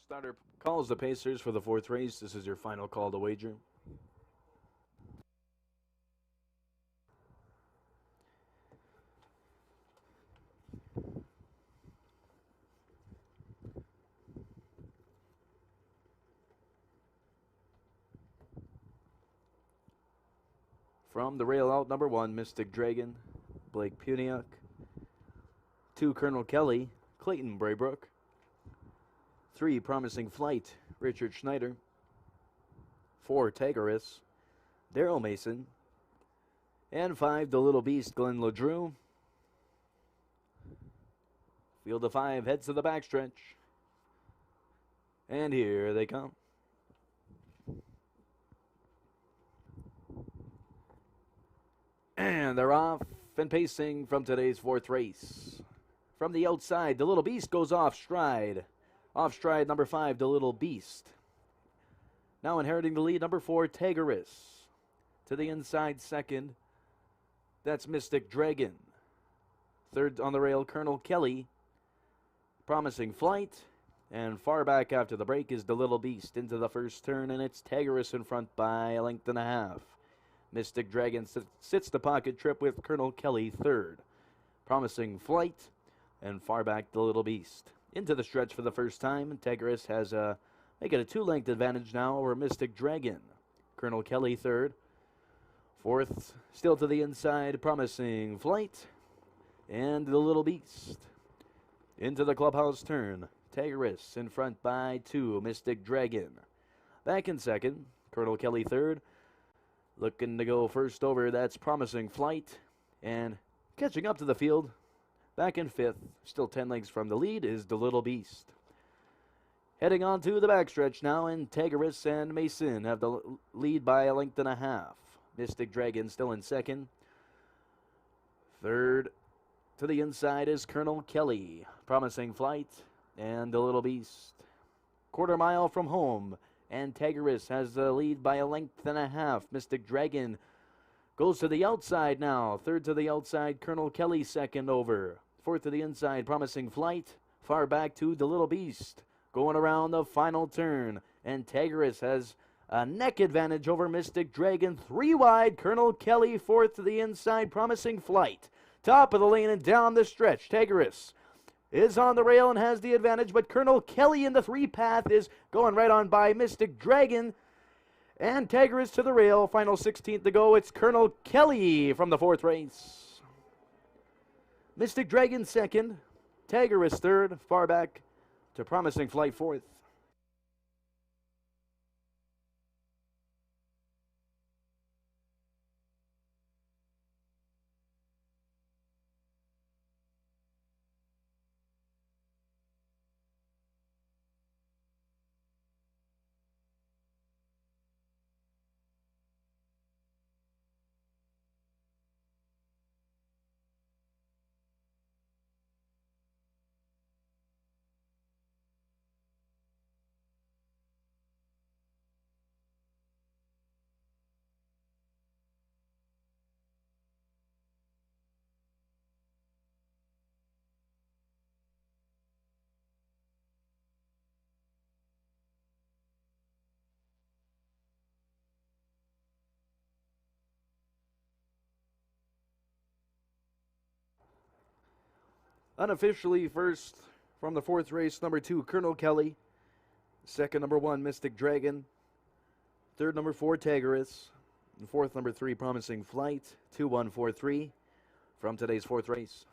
[SPEAKER 1] Starter calls the Pacers for the 4th race. This is your final call to wager. From the rail out, number 1, Mystic Dragon, Blake Puniak. 2, Colonel Kelly, Clayton Braybrook. 3, Promising Flight, Richard Schneider. 4, Tagaris, Daryl Mason. And 5, The Little Beast, Glenn LeDrew. Field of 5 heads to the backstretch. And here they come. And they're off and pacing from today's 4th race. From the outside, The Little Beast goes off stride. Off stride, number 5, The Little Beast. Now inheriting the lead, number 4, Tagaris. To the inside, second, that's Mystic Dragon. Third on the rail, Colonel Kelly. Promising Flight. And far back after the break is The Little Beast into the first turn, and it's Tagaris in front by a length and a half. Mystic Dragon sits the pocket trip with Colonel Kelly third. Promising Flight, and far back The Little Beast. Into the stretch for the first time, and Tagaris has make it a 2-length advantage now over Mystic Dragon. Colonel Kelly third. Fourth, still to the inside, Promising Flight, and The Little Beast. Into the clubhouse turn, Tagaris in front by 2, Mystic Dragon. Back in second, Colonel Kelly third. Looking to go first over, that's Promising Flight. And catching up to the field, back in fifth, still 10 lengths from the lead, is The Little Beast. Heading on to the backstretch now, and Tagaris and Mason have the lead by a length and a half. Mystic Dragon still in second. Third to the inside is Colonel Kelly. Promising Flight and The Little Beast. Quarter mile from home, and Tagaris has the lead by a length and a half. Mystic Dragon goes to the outside now. Third to the outside, Colonel Kelly second over. Fourth to the inside, Promising Flight. Far back to The Little Beast. Going around the final turn, and Tagaris has a neck advantage over Mystic Dragon. 3 wide, Colonel Kelly fourth to the inside, Promising Flight. Top of the lane and down the stretch, Tagaris is on the rail and has the advantage, but Colonel Kelly in the 3 path is going right on by Mystic Dragon. And Tagaris to the rail, final 16th to go. It's Colonel Kelly from the 4th race. Mystic Dragon second, Tagaris third, far back to Promising Flight fourth. Unofficially first from the 4th race, number 2, Colonel Kelly. Second, number 1, Mystic Dragon. Third, number 4, Tagaris. And fourth, number 3, Promising Flight. 2-1-4-3 from today's 4th race.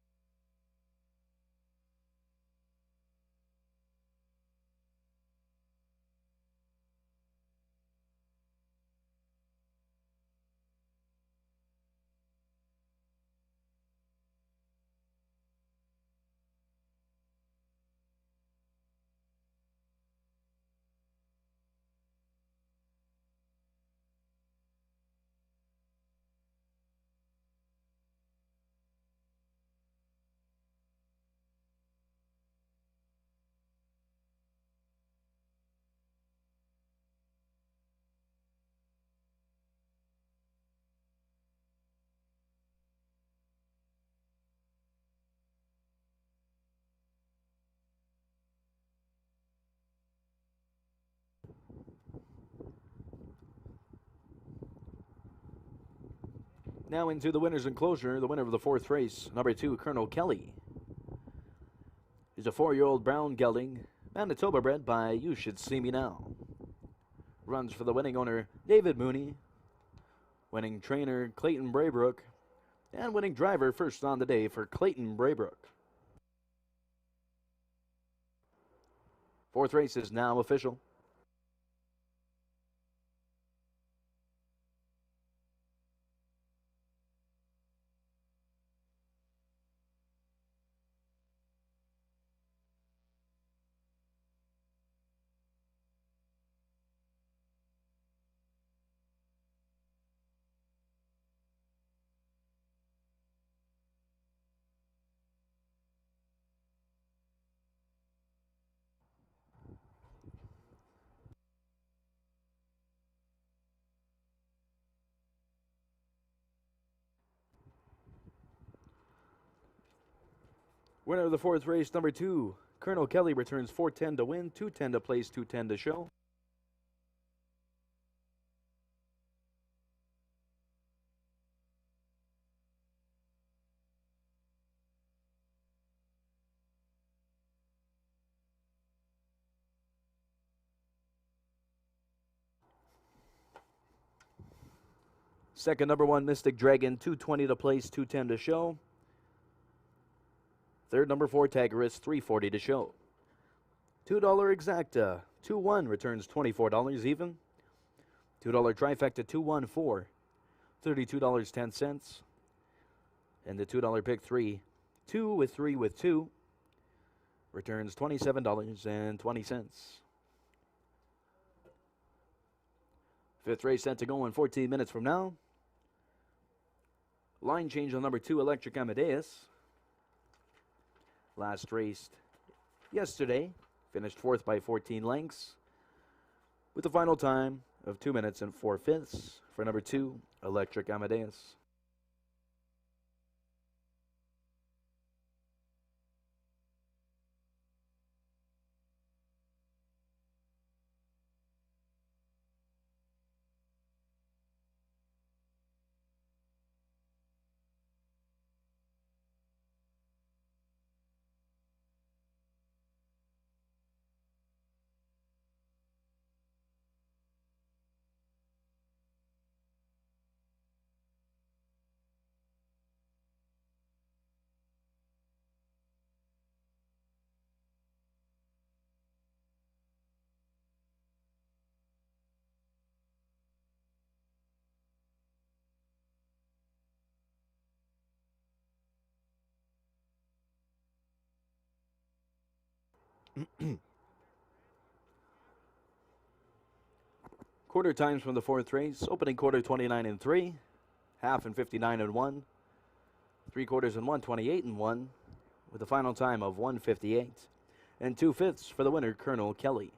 [SPEAKER 1] Now into the winner's enclosure, the winner of the 4th race, number 2, Colonel Kelly. He's a 4-year-old brown gelding, Manitoba bred by You Should See Me Now. Runs for the winning owner, David Mooney. Winning trainer, Clayton Braybrook. And winning driver first on the day for Clayton Braybrook. Fourth race is now official. Winner of the fourth race, number 2, Colonel Kelly, returns 410 to win, 210 to place, 210 to show. Second, number 1, Mystic Dragon, 220 to place, 210 to show. Third, number 4, Tagarist, 340 to show. $2 exacta, 2-1 returns $24 even. $2 trifecta, 2-1-4, $32.10. And the $2 pick 3, 2 with 3 with 2, returns $27.20. Fifth race set to go in 14 minutes from now. Line change on number 2, Electric Amadeus. Last raced yesterday, finished 4th by 14 lengths, with a final time of 2 minutes and 4/5 for number 2, Electric Amadeus. Quarter times from the fourth race. Opening quarter 29 and 3, half and 59 and 1, 3 quarters and 1, 28 and 1, with a final time of 1:58 and 2/5 for the winner, Colonel Kelly.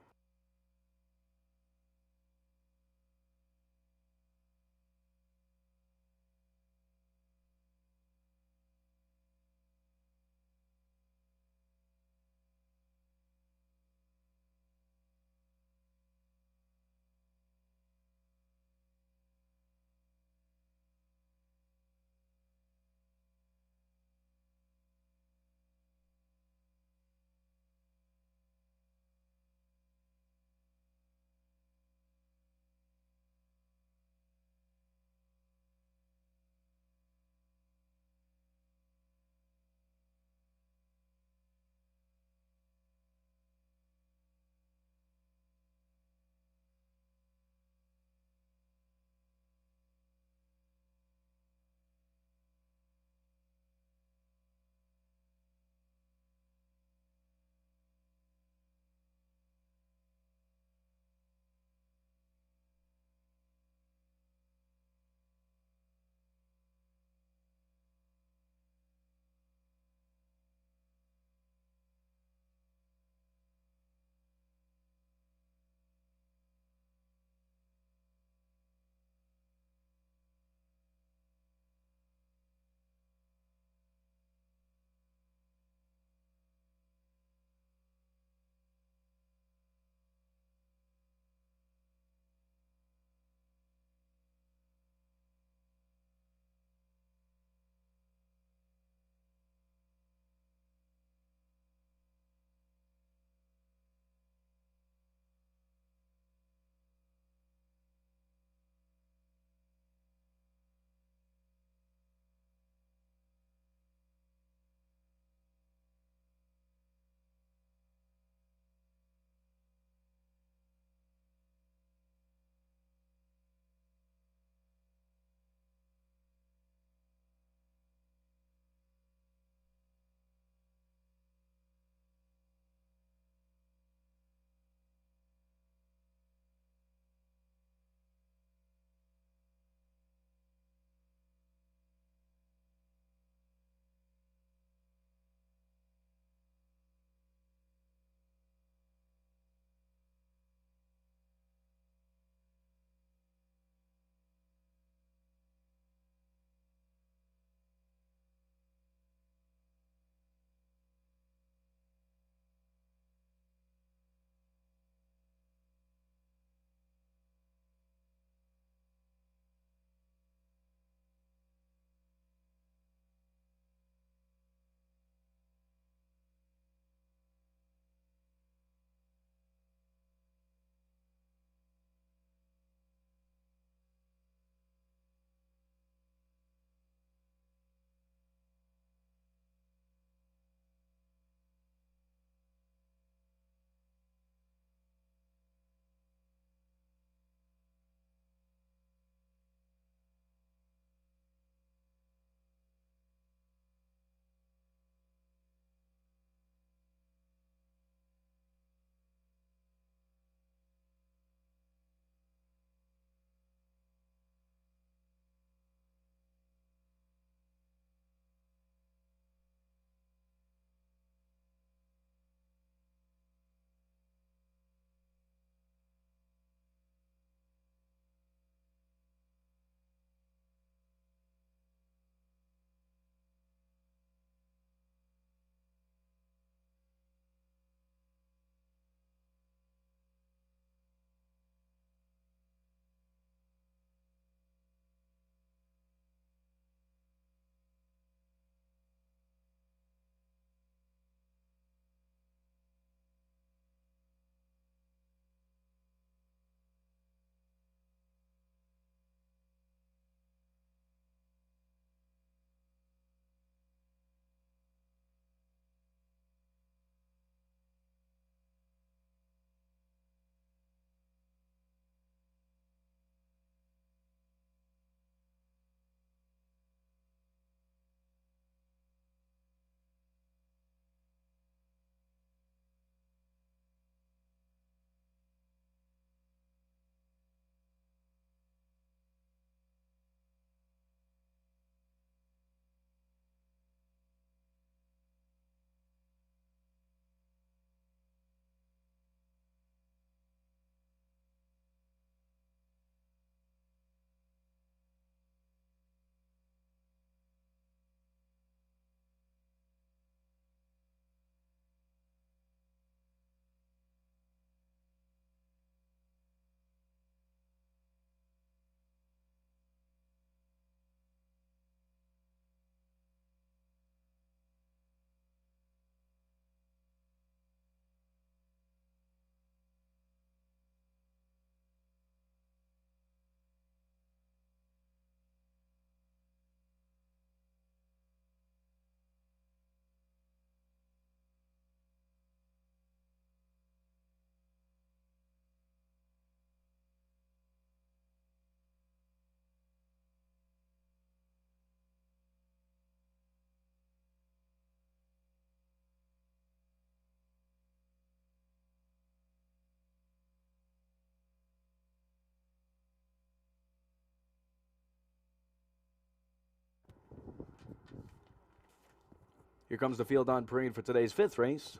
[SPEAKER 1] Here comes the field on parade for today's fifth race.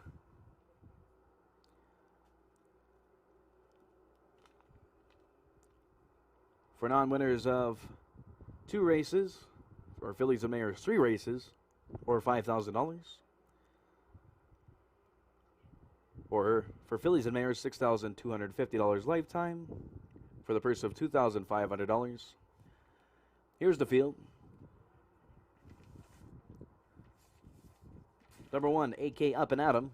[SPEAKER 1] For non-winners of 2 races, or fillies and mares 3 races, or $5,000. Or for fillies and mares, $6,250 lifetime for the purse of $2,500. Here's the field. Number 1, AK Up and Atom,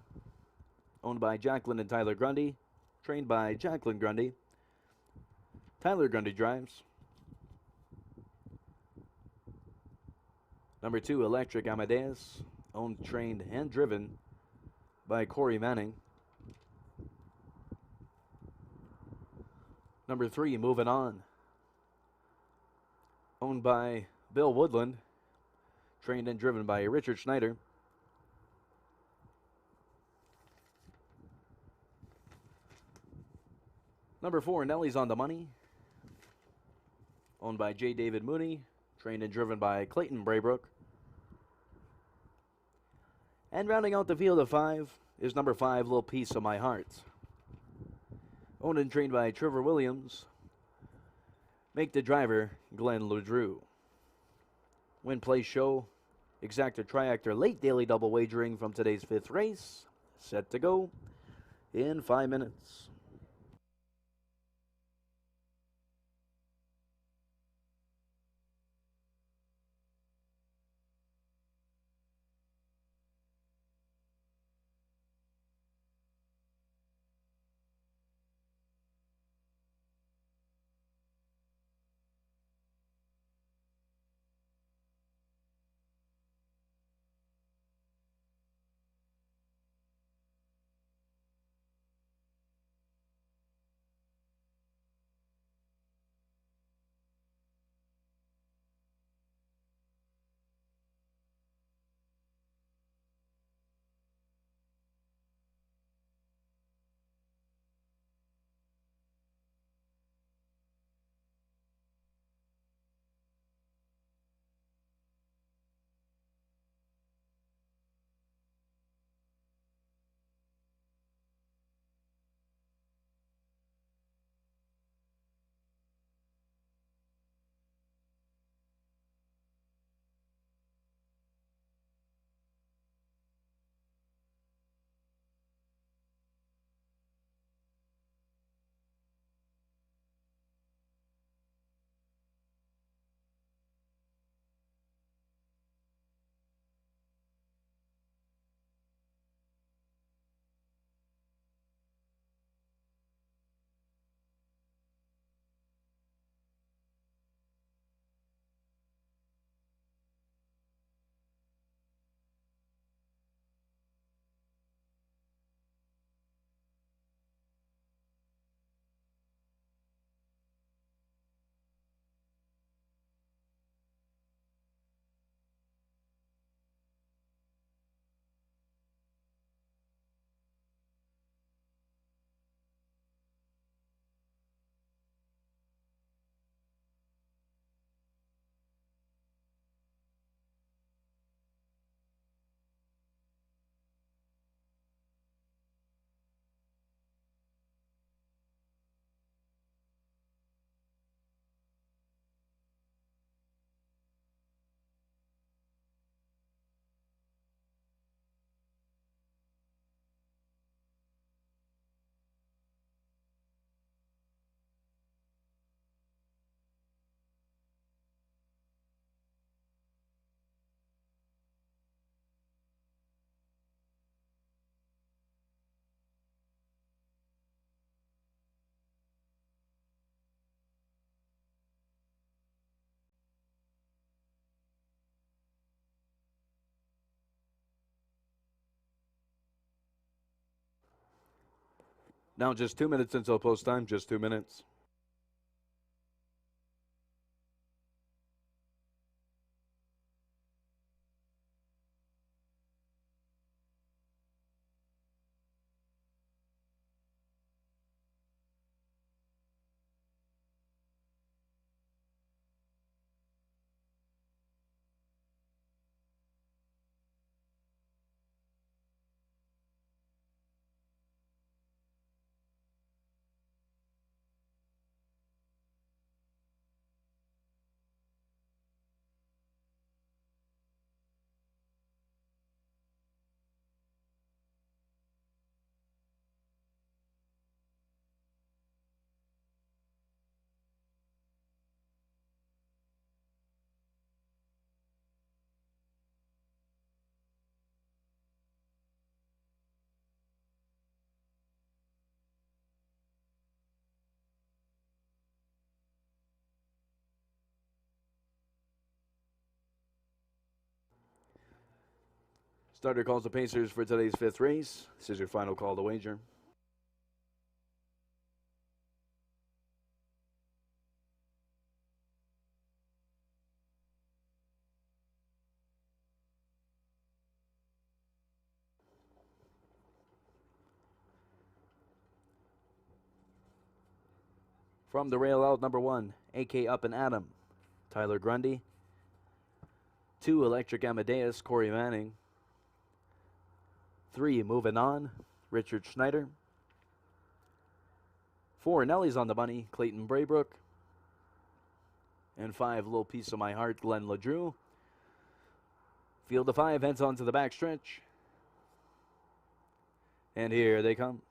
[SPEAKER 1] owned by Jacqueline and Tyler Grundy, trained by Jacqueline Grundy. Tyler Grundy drives. Number 2, Electric Amadeus, owned, trained, and driven by Corey Manning. Number 3, Moving On, owned by Bill Woodland, trained and driven by Richard Schneider. Number 4, Nelly's on the Money, owned by J. David Mooney, trained and driven by Clayton Braybrook. And rounding out the field of 5 is number 5, Little Piece of My Heart, owned and trained by Trevor Williams. Make the driver Glenn Ludrew. Win, place, show, exactor, triactor, late daily double wagering from today's 5th race. Set to go in 5 minutes. Now just 2 minutes until post time, just 2 minutes. Starter calls the Pacers for today's 5th race. This is your final call to wager. From the rail out, number 1, AK Up and Adam, Tyler Grundy. 2, Electric Amadeus, Corey Manning. 3, Moving On, Richard Schneider. 4, Nelly's on the Money, Clayton Braybrook. And 5, Little Piece of My Heart, Glenn LeDrew. Field of 5 heads on to the back stretch. And here they come.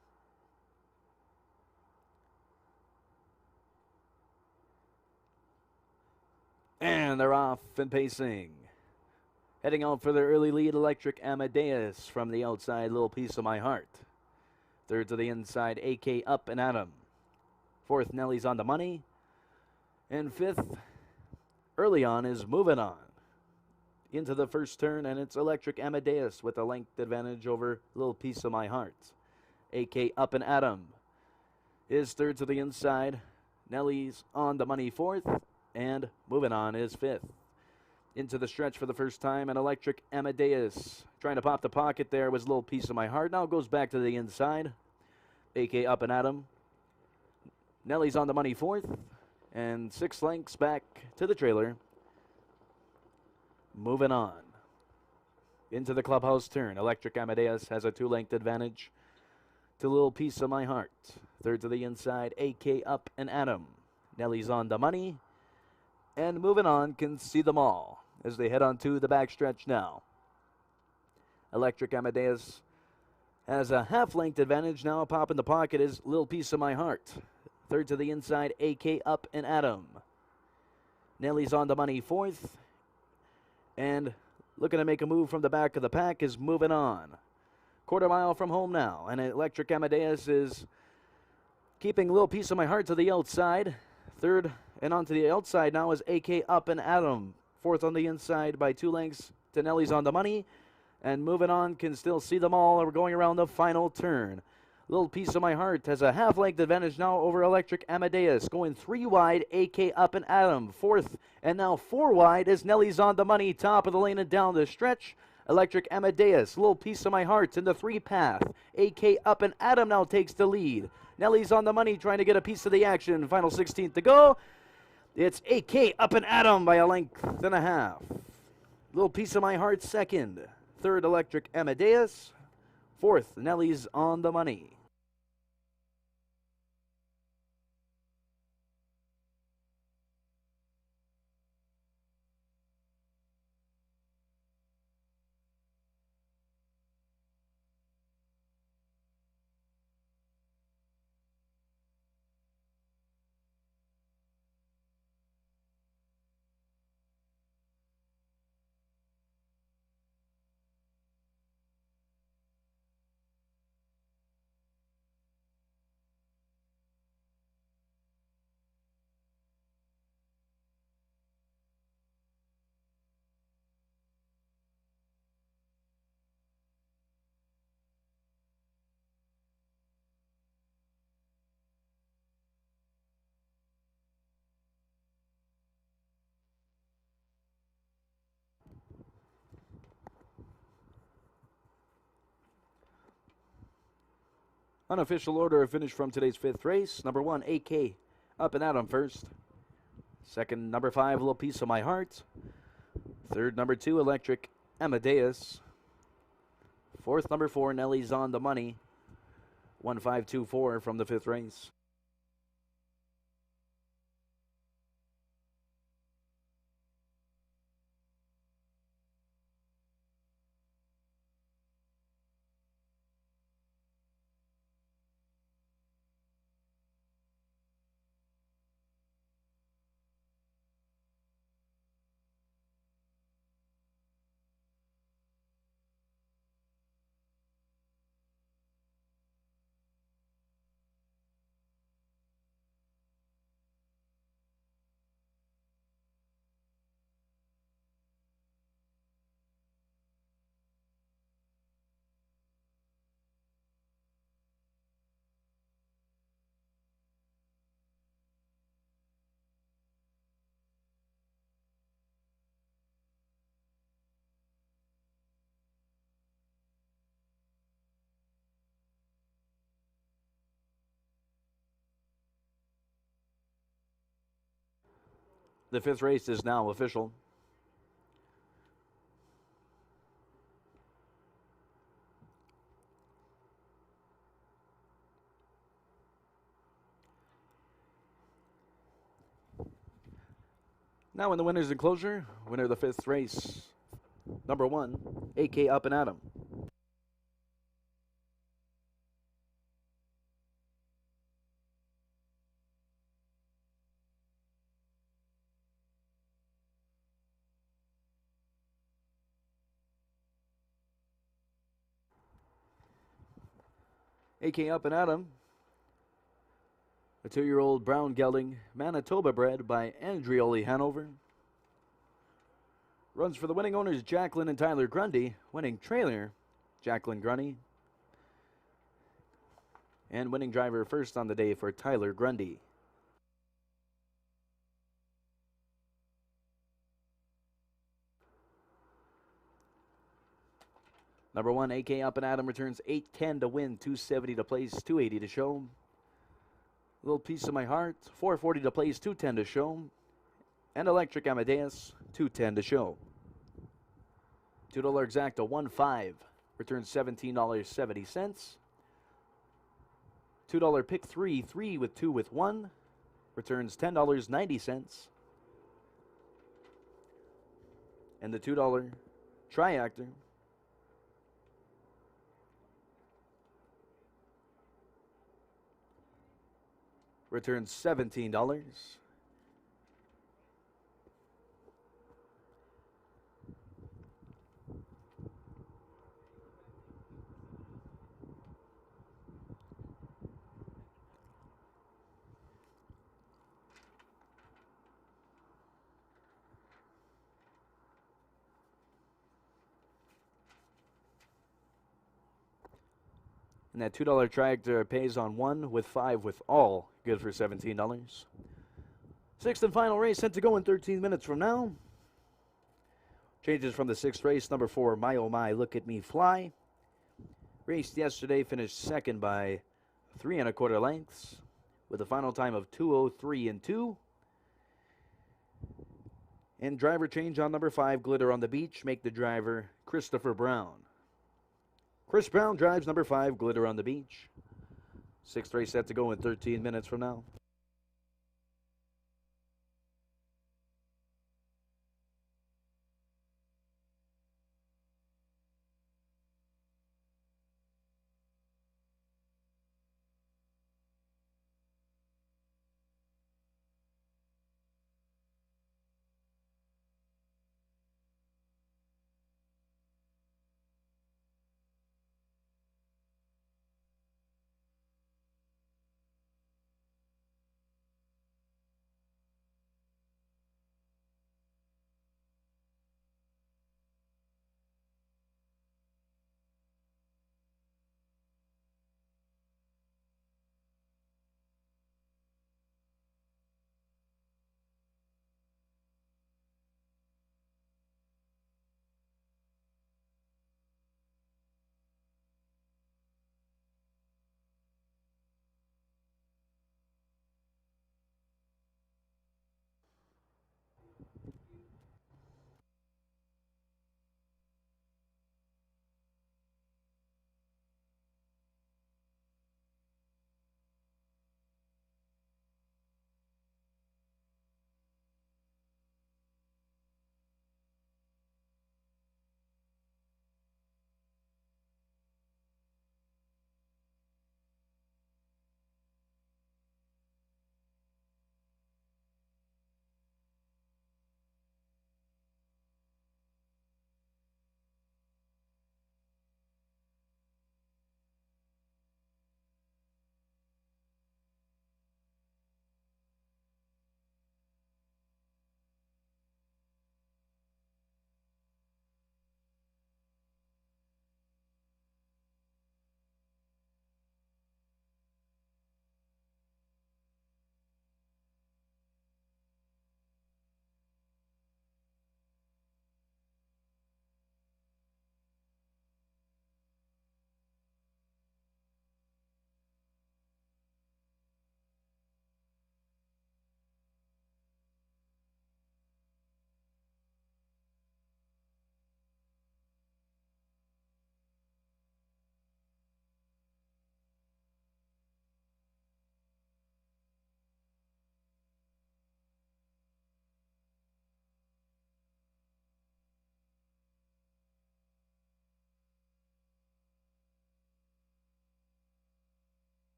[SPEAKER 1] And they're off and pacing. Heading out for their early lead, Electric Amadeus from the outside, Little Piece of My Heart. Third to the inside, AK Up and Adam. 4th, Nelly's on the Money. And 5th, early on, is Moving On. Into the first turn, and it's Electric Amadeus with a length advantage over Little Piece of My Heart. AK Up and Adam is third to the inside. Nelly's on the Money 4th, and Moving On is 5th. Into the stretch for the first time, and Electric Amadeus trying to pop the pocket there was Little Piece of My Heart. Now goes back to the inside. AK Up and Adam. Nelly's on the Money 4th, and 6 lengths back to the trailer. Moving On. Into the clubhouse turn. Electric Amadeus has a 2-length advantage to Little Piece of My Heart. Third to the inside, AK Up and Adam. Nelly's on the Money. And Moving On can see them all as they head on to the backstretch now. Electric Amadeus has a half-length advantage now. Pop in the pocket is Little Piece of My Heart. Third to the inside, AK Up and Adam. Nelly's on the Money 4th. And looking to make a move from the back of the pack is Moving On. Quarter mile from home now. And Electric Amadeus is keeping Little Piece of My Heart to the outside. Third and onto the outside now is AK Up and Adam. 4th on the inside by 2 lengths to Nelly's on the Money. And Moving On can still see them all. We're going around the final turn. Little Piece of My Heart has a half-length advantage now over Electric Amadeus. Going 3 wide, AK Up and Adam. 4th and now 4 wide as Nelly's on the Money. Top of the lane and down the stretch. Electric Amadeus, Little Piece of My Heart in the 3 path. AK Up and Adam now takes the lead. Nelly's on the Money trying to get a piece of the action. Final 16th to go. It's AK Up and Adam by a length and a half. Little Piece of My Heart second. Third, Electric Amadeus. 4th, Nelly's on the Money. Unofficial order of finish from today's 5th race. Number 1, AK Up and Adam first. Second, number 5, Little Piece of My Heart. Third, number 2, Electric Amadeus. 4th, number 4, Nelly's on the Money. 1524 from the 5th race. The fifth race is now official. Now in the winner's enclosure, winner of the fifth race, number 1, AK Up and Atom. AK Up and Atom, a 2-year-old brown gelding, Manitoba bred by Andrioli Hanover. Runs for the winning owners Jacqueline and Tyler Grundy, winning trailer Jacqueline Grundy, and winning driver first on the day for Tyler Grundy. Number 1, AK Up and Atom, returns $8.10 to win, $2.70 to place, $2.80 to show. A little piece of my heart, $4.40 to place, $2.10 to show. And Electric Amadeus, $2.10 to show. $2 exacta, 1.5, returns $17.70. $2 pick 3, 3 with 2 with 1, returns $10.90. And the $2 triactor returns $17. And that $2 tractor pays on 1 with 5 with all, good for $17. Sixth and final race set to go in 13 minutes from now. Changes from the sixth race, number 4, My Oh My, Look at Me Fly. Raced yesterday, finished second by 3 1/4 lengths with a final time of 2:03 and 2. And driver change on number 5, Glitter on the Beach, make the driver Christopher Brown. Chris Brown drives number 5, Glitter on the Beach. Sixth race set to go in 13 minutes from now.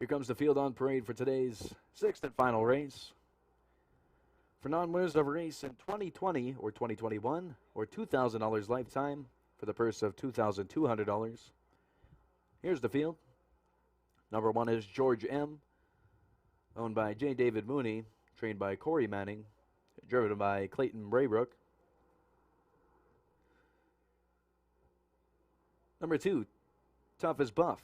[SPEAKER 1] Here comes the field on parade for today's sixth and final race. For non-winners of a race in 2020 or 2021 or $2,000 lifetime for the purse of $2,200. Here's the field. Number 1 is George M., owned by J. David Mooney, trained by Corey Manning, driven by Clayton Braybrook. Number 2, Tough as Buff,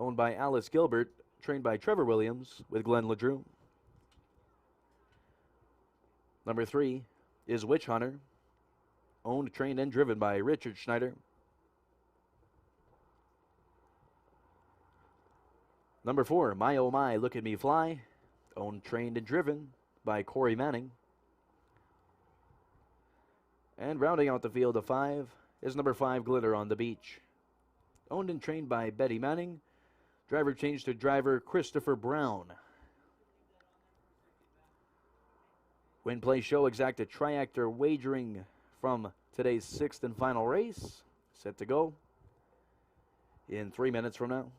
[SPEAKER 1] owned by Alice Gilbert, trained by Trevor Williams with Glenn LeDrew. Number 3 is Witch Hunter, owned, trained, and driven by Richard Schneider. Number 4, My Oh My, Look at Me Fly, owned, trained, and driven by Corey Manning. And rounding out the field of 5 is number 5, Glitter on the Beach, owned and trained by Betty Manning. Driver changed to driver Christopher Brown. Win Play Show exacted triactor wagering from today's sixth and final race. Set to go in 3 minutes from now.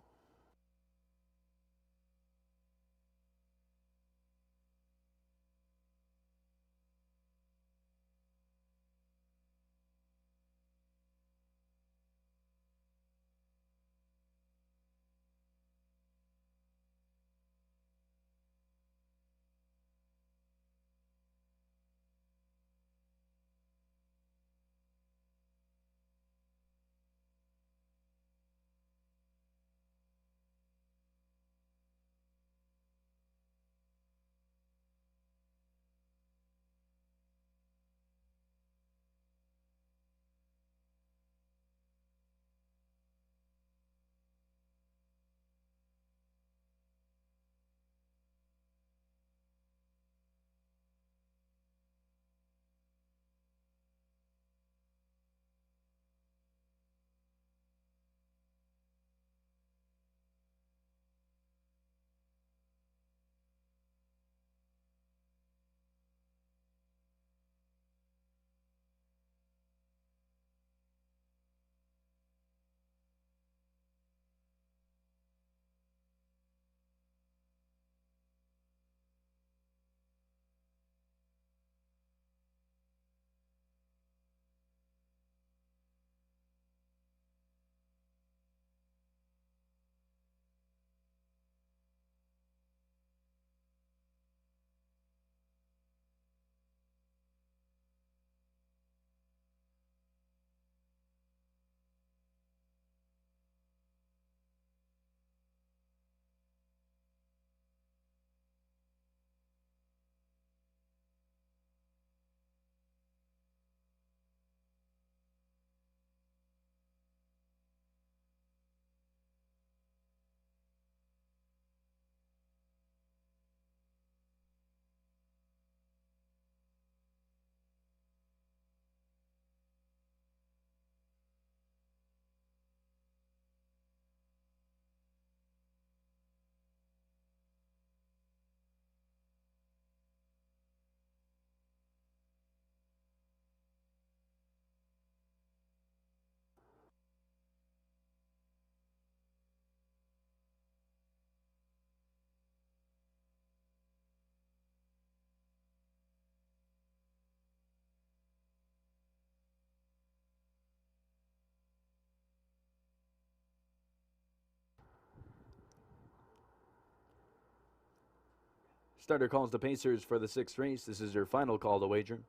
[SPEAKER 1] Starter calls the Pacers for the sixth race. This is your final call to wager.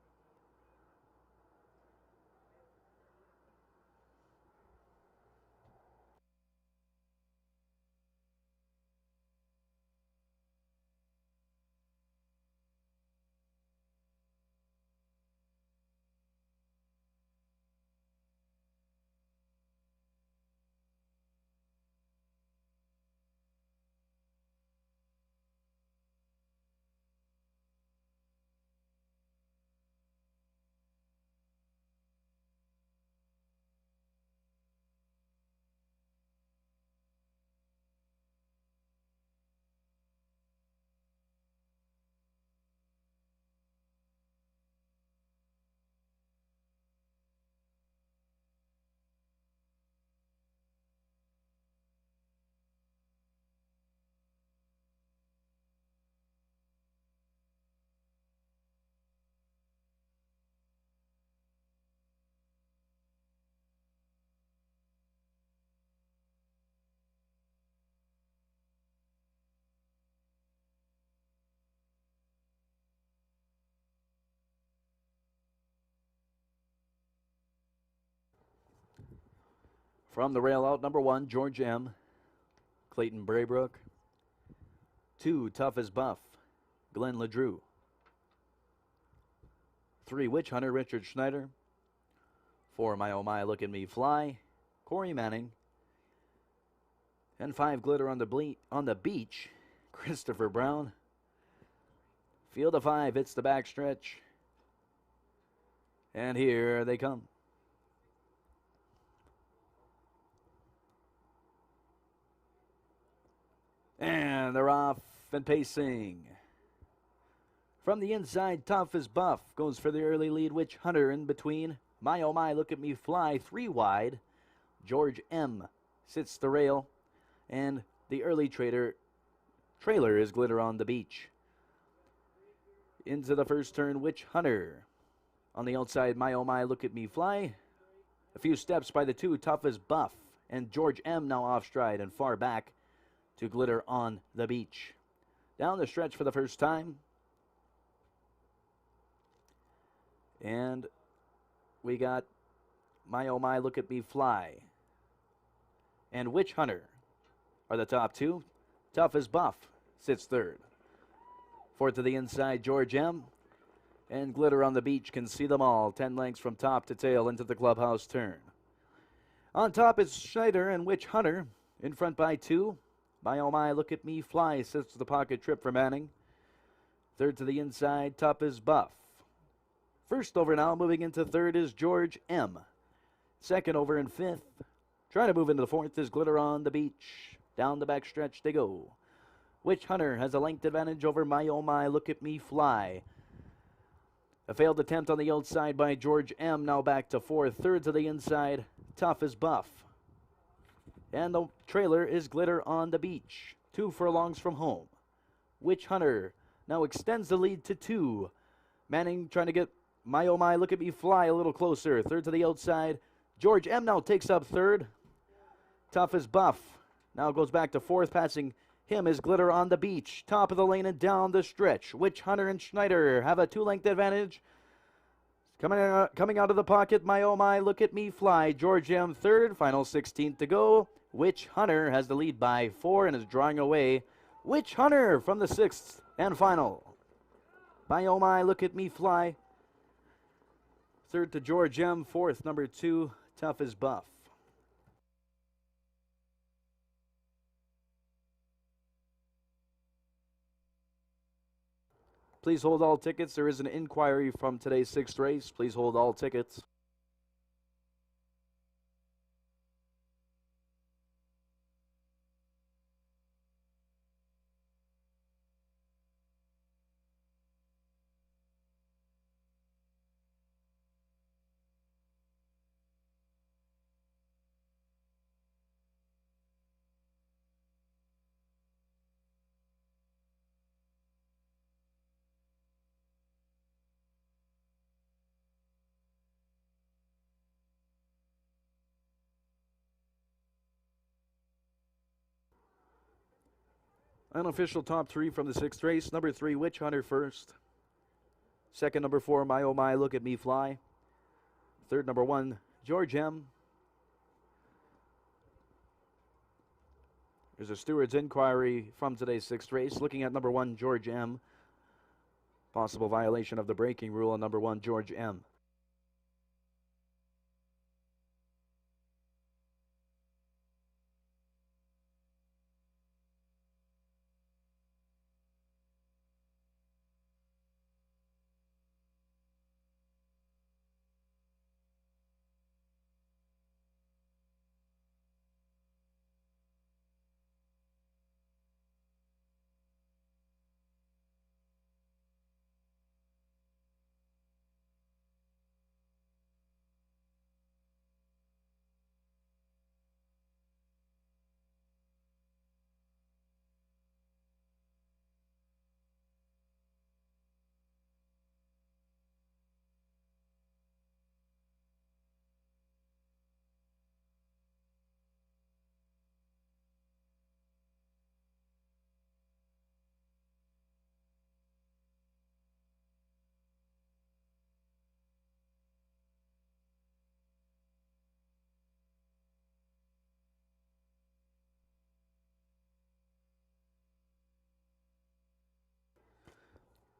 [SPEAKER 1] From the rail out, number 1, George M. Clayton Braybrook. 2, Tough as Buff, Glenn LeDrew. 3, Witch Hunter, Richard Schneider. 4, My Oh My, Look at Me Fly, Corey Manning. And 5, Glitter on the Beach, Christopher Brown. Field of 5, hits the backstretch. And here they come. And they're off and pacing. From the inside, Tough as Buff goes for the early lead. Witch Hunter in between. My Oh My, Look at Me Fly, 3 wide. George M. sits the rail. And the early trailer is Glitter on the Beach. Into the first turn, Witch Hunter. On the outside, My Oh My, Look at Me Fly. A few steps by the 2, Tough as Buff. And George M. now off stride and far back to Glitter on the Beach. Down the stretch for the first time. And we got My Oh My, Look at Me Fly and Witch Hunter are the top 2. Tough as Buff sits third. Fourth to the inside, George M. And Glitter on the Beach can see them all. 10 lengths from top to tail into the clubhouse turn. On top is Schneider and Witch Hunter. In front by 2. My Oh My, Look at Me Fly sits the pocket trip for Manning. Third to the inside, Tough as Buff. First over now, moving into third, is George M. Second over in fifth. Trying to move into the fourth is Glitter on the Beach. Down the back stretch they go. Witch Hunter has a length advantage over My Oh My, Look at Me Fly. A failed attempt on the outside by George M. Now back to fourth. Third to the inside, Tough as Buff. And the trailer is Glitter on the Beach. 2 furlongs from home. Witch Hunter now extends the lead to 2. Manning trying to get My Oh My, Look at Me Fly a little closer. Third to the outside. George M. now takes up third. Tough as Buff now goes back to fourth. Passing him is Glitter on the Beach. Top of the lane and down the stretch. Witch Hunter and Schneider have a 2-length advantage. Coming out of the pocket, My Oh My, Look at Me Fly. George M. third. Final 16th to go. Witch Hunter has the lead by 4 and is drawing away. Witch Hunter from the 6th and final. My Oh My, Look at Me Fly. Third to George M. Fourth, number 2, Tough as Buff. Please hold all tickets. There is an inquiry from today's 6th race. Please hold all tickets. Unofficial top 3 from the 6th race. Number 3, Witch Hunter first. Second, number 4, My Oh My, Look at Me Fly. Third, number 1, George M. There's a steward's inquiry from today's 6th race. Looking at number 1, George M. Possible violation of the braking rule on number 1, George M.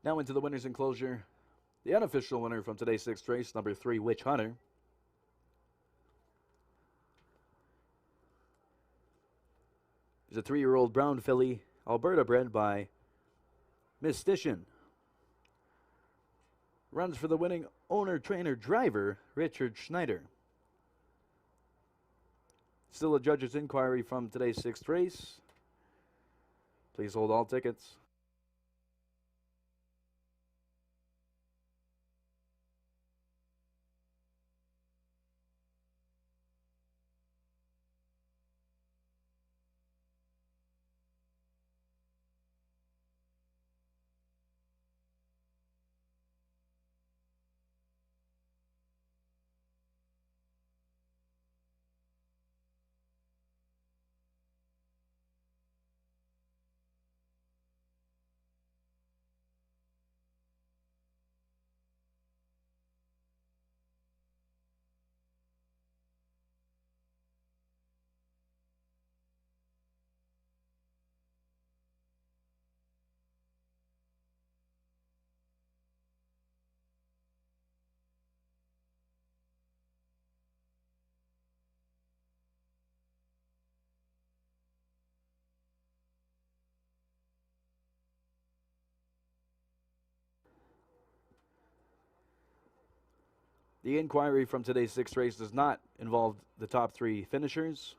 [SPEAKER 1] Now into the winner's enclosure. The unofficial winner from today's 6th race, number 3, Witch Hunter. Is a 3-year-old brown filly, Alberta bred by Miss Stishin. Runs for the winning owner, trainer, driver, Richard Schneider. Still a judge's inquiry from today's 6th race. Please hold all tickets. The inquiry from today's 6th race does not involve the top 3 finishers.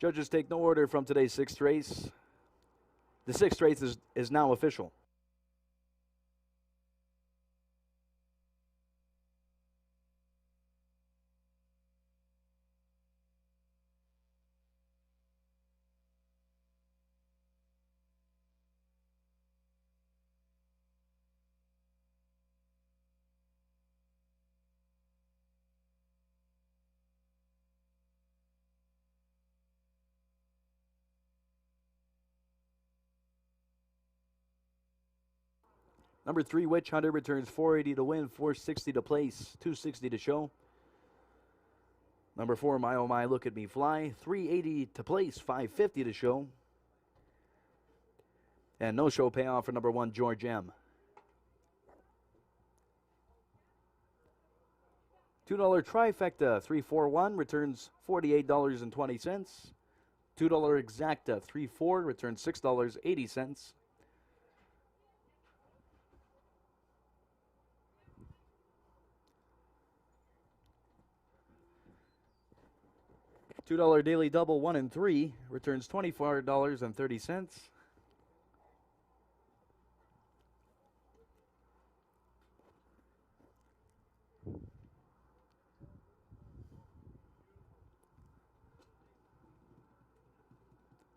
[SPEAKER 1] Judges take no order from today's 6th race. The 6th race is now official. Number 3, Witch Hunter returns $480 to win, $460 to place, $260 to show. Number 4, My Oh My, Look at Me Fly, $380 to place, $550 to show. And no show payoff for number 1, George M. $2 trifecta, 341 returns $48.20. $2 exacta, 34 returns $6.80. $2 daily double 1 and 3 returns $24.30.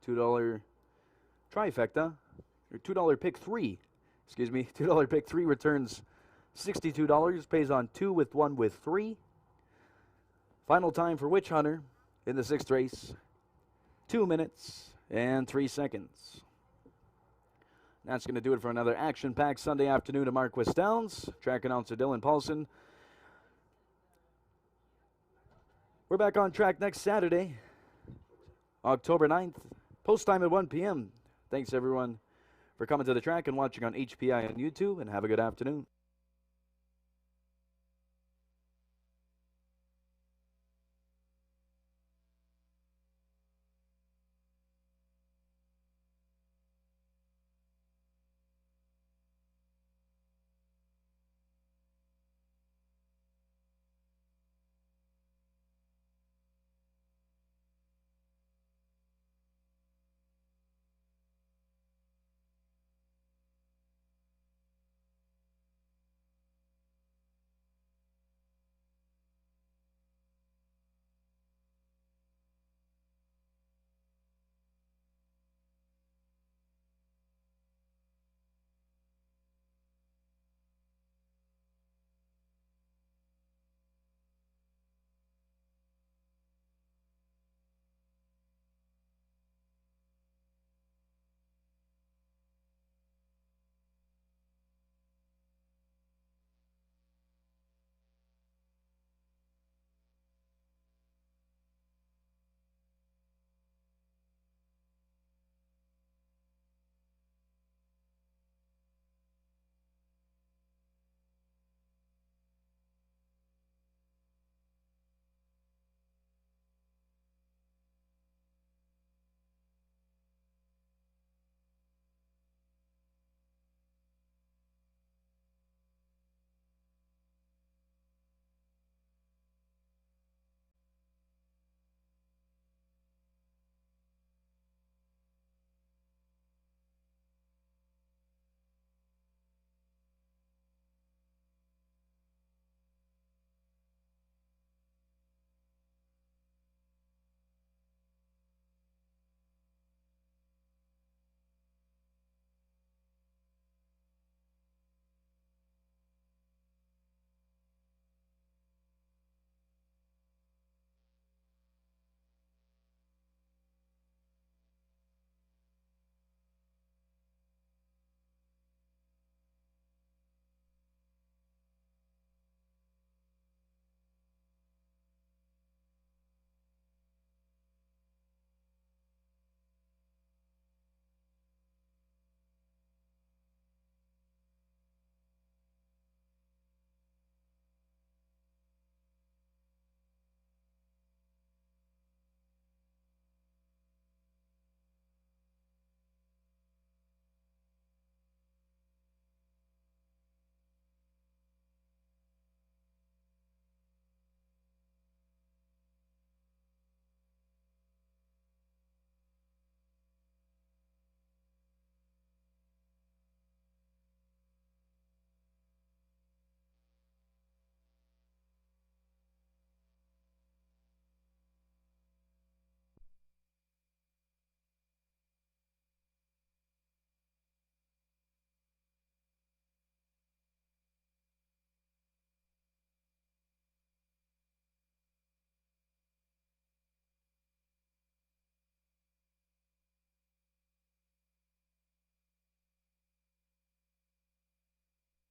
[SPEAKER 1] $2 trifecta, or $2 pick 3, excuse me, $2 pick 3 returns $62, pays on 2 with 1 with 3. Final time for Witch Hunter in the 6th race, 2 minutes and 3 seconds. That's going to do it for another action-packed Sunday afternoon at Marquis Downs. Track announcer Dylan Paulson. We're back on track next Saturday, October 9th, post time at 1 p.m. Thanks, everyone, for coming to the track and watching on HPI on YouTube, and have a good afternoon.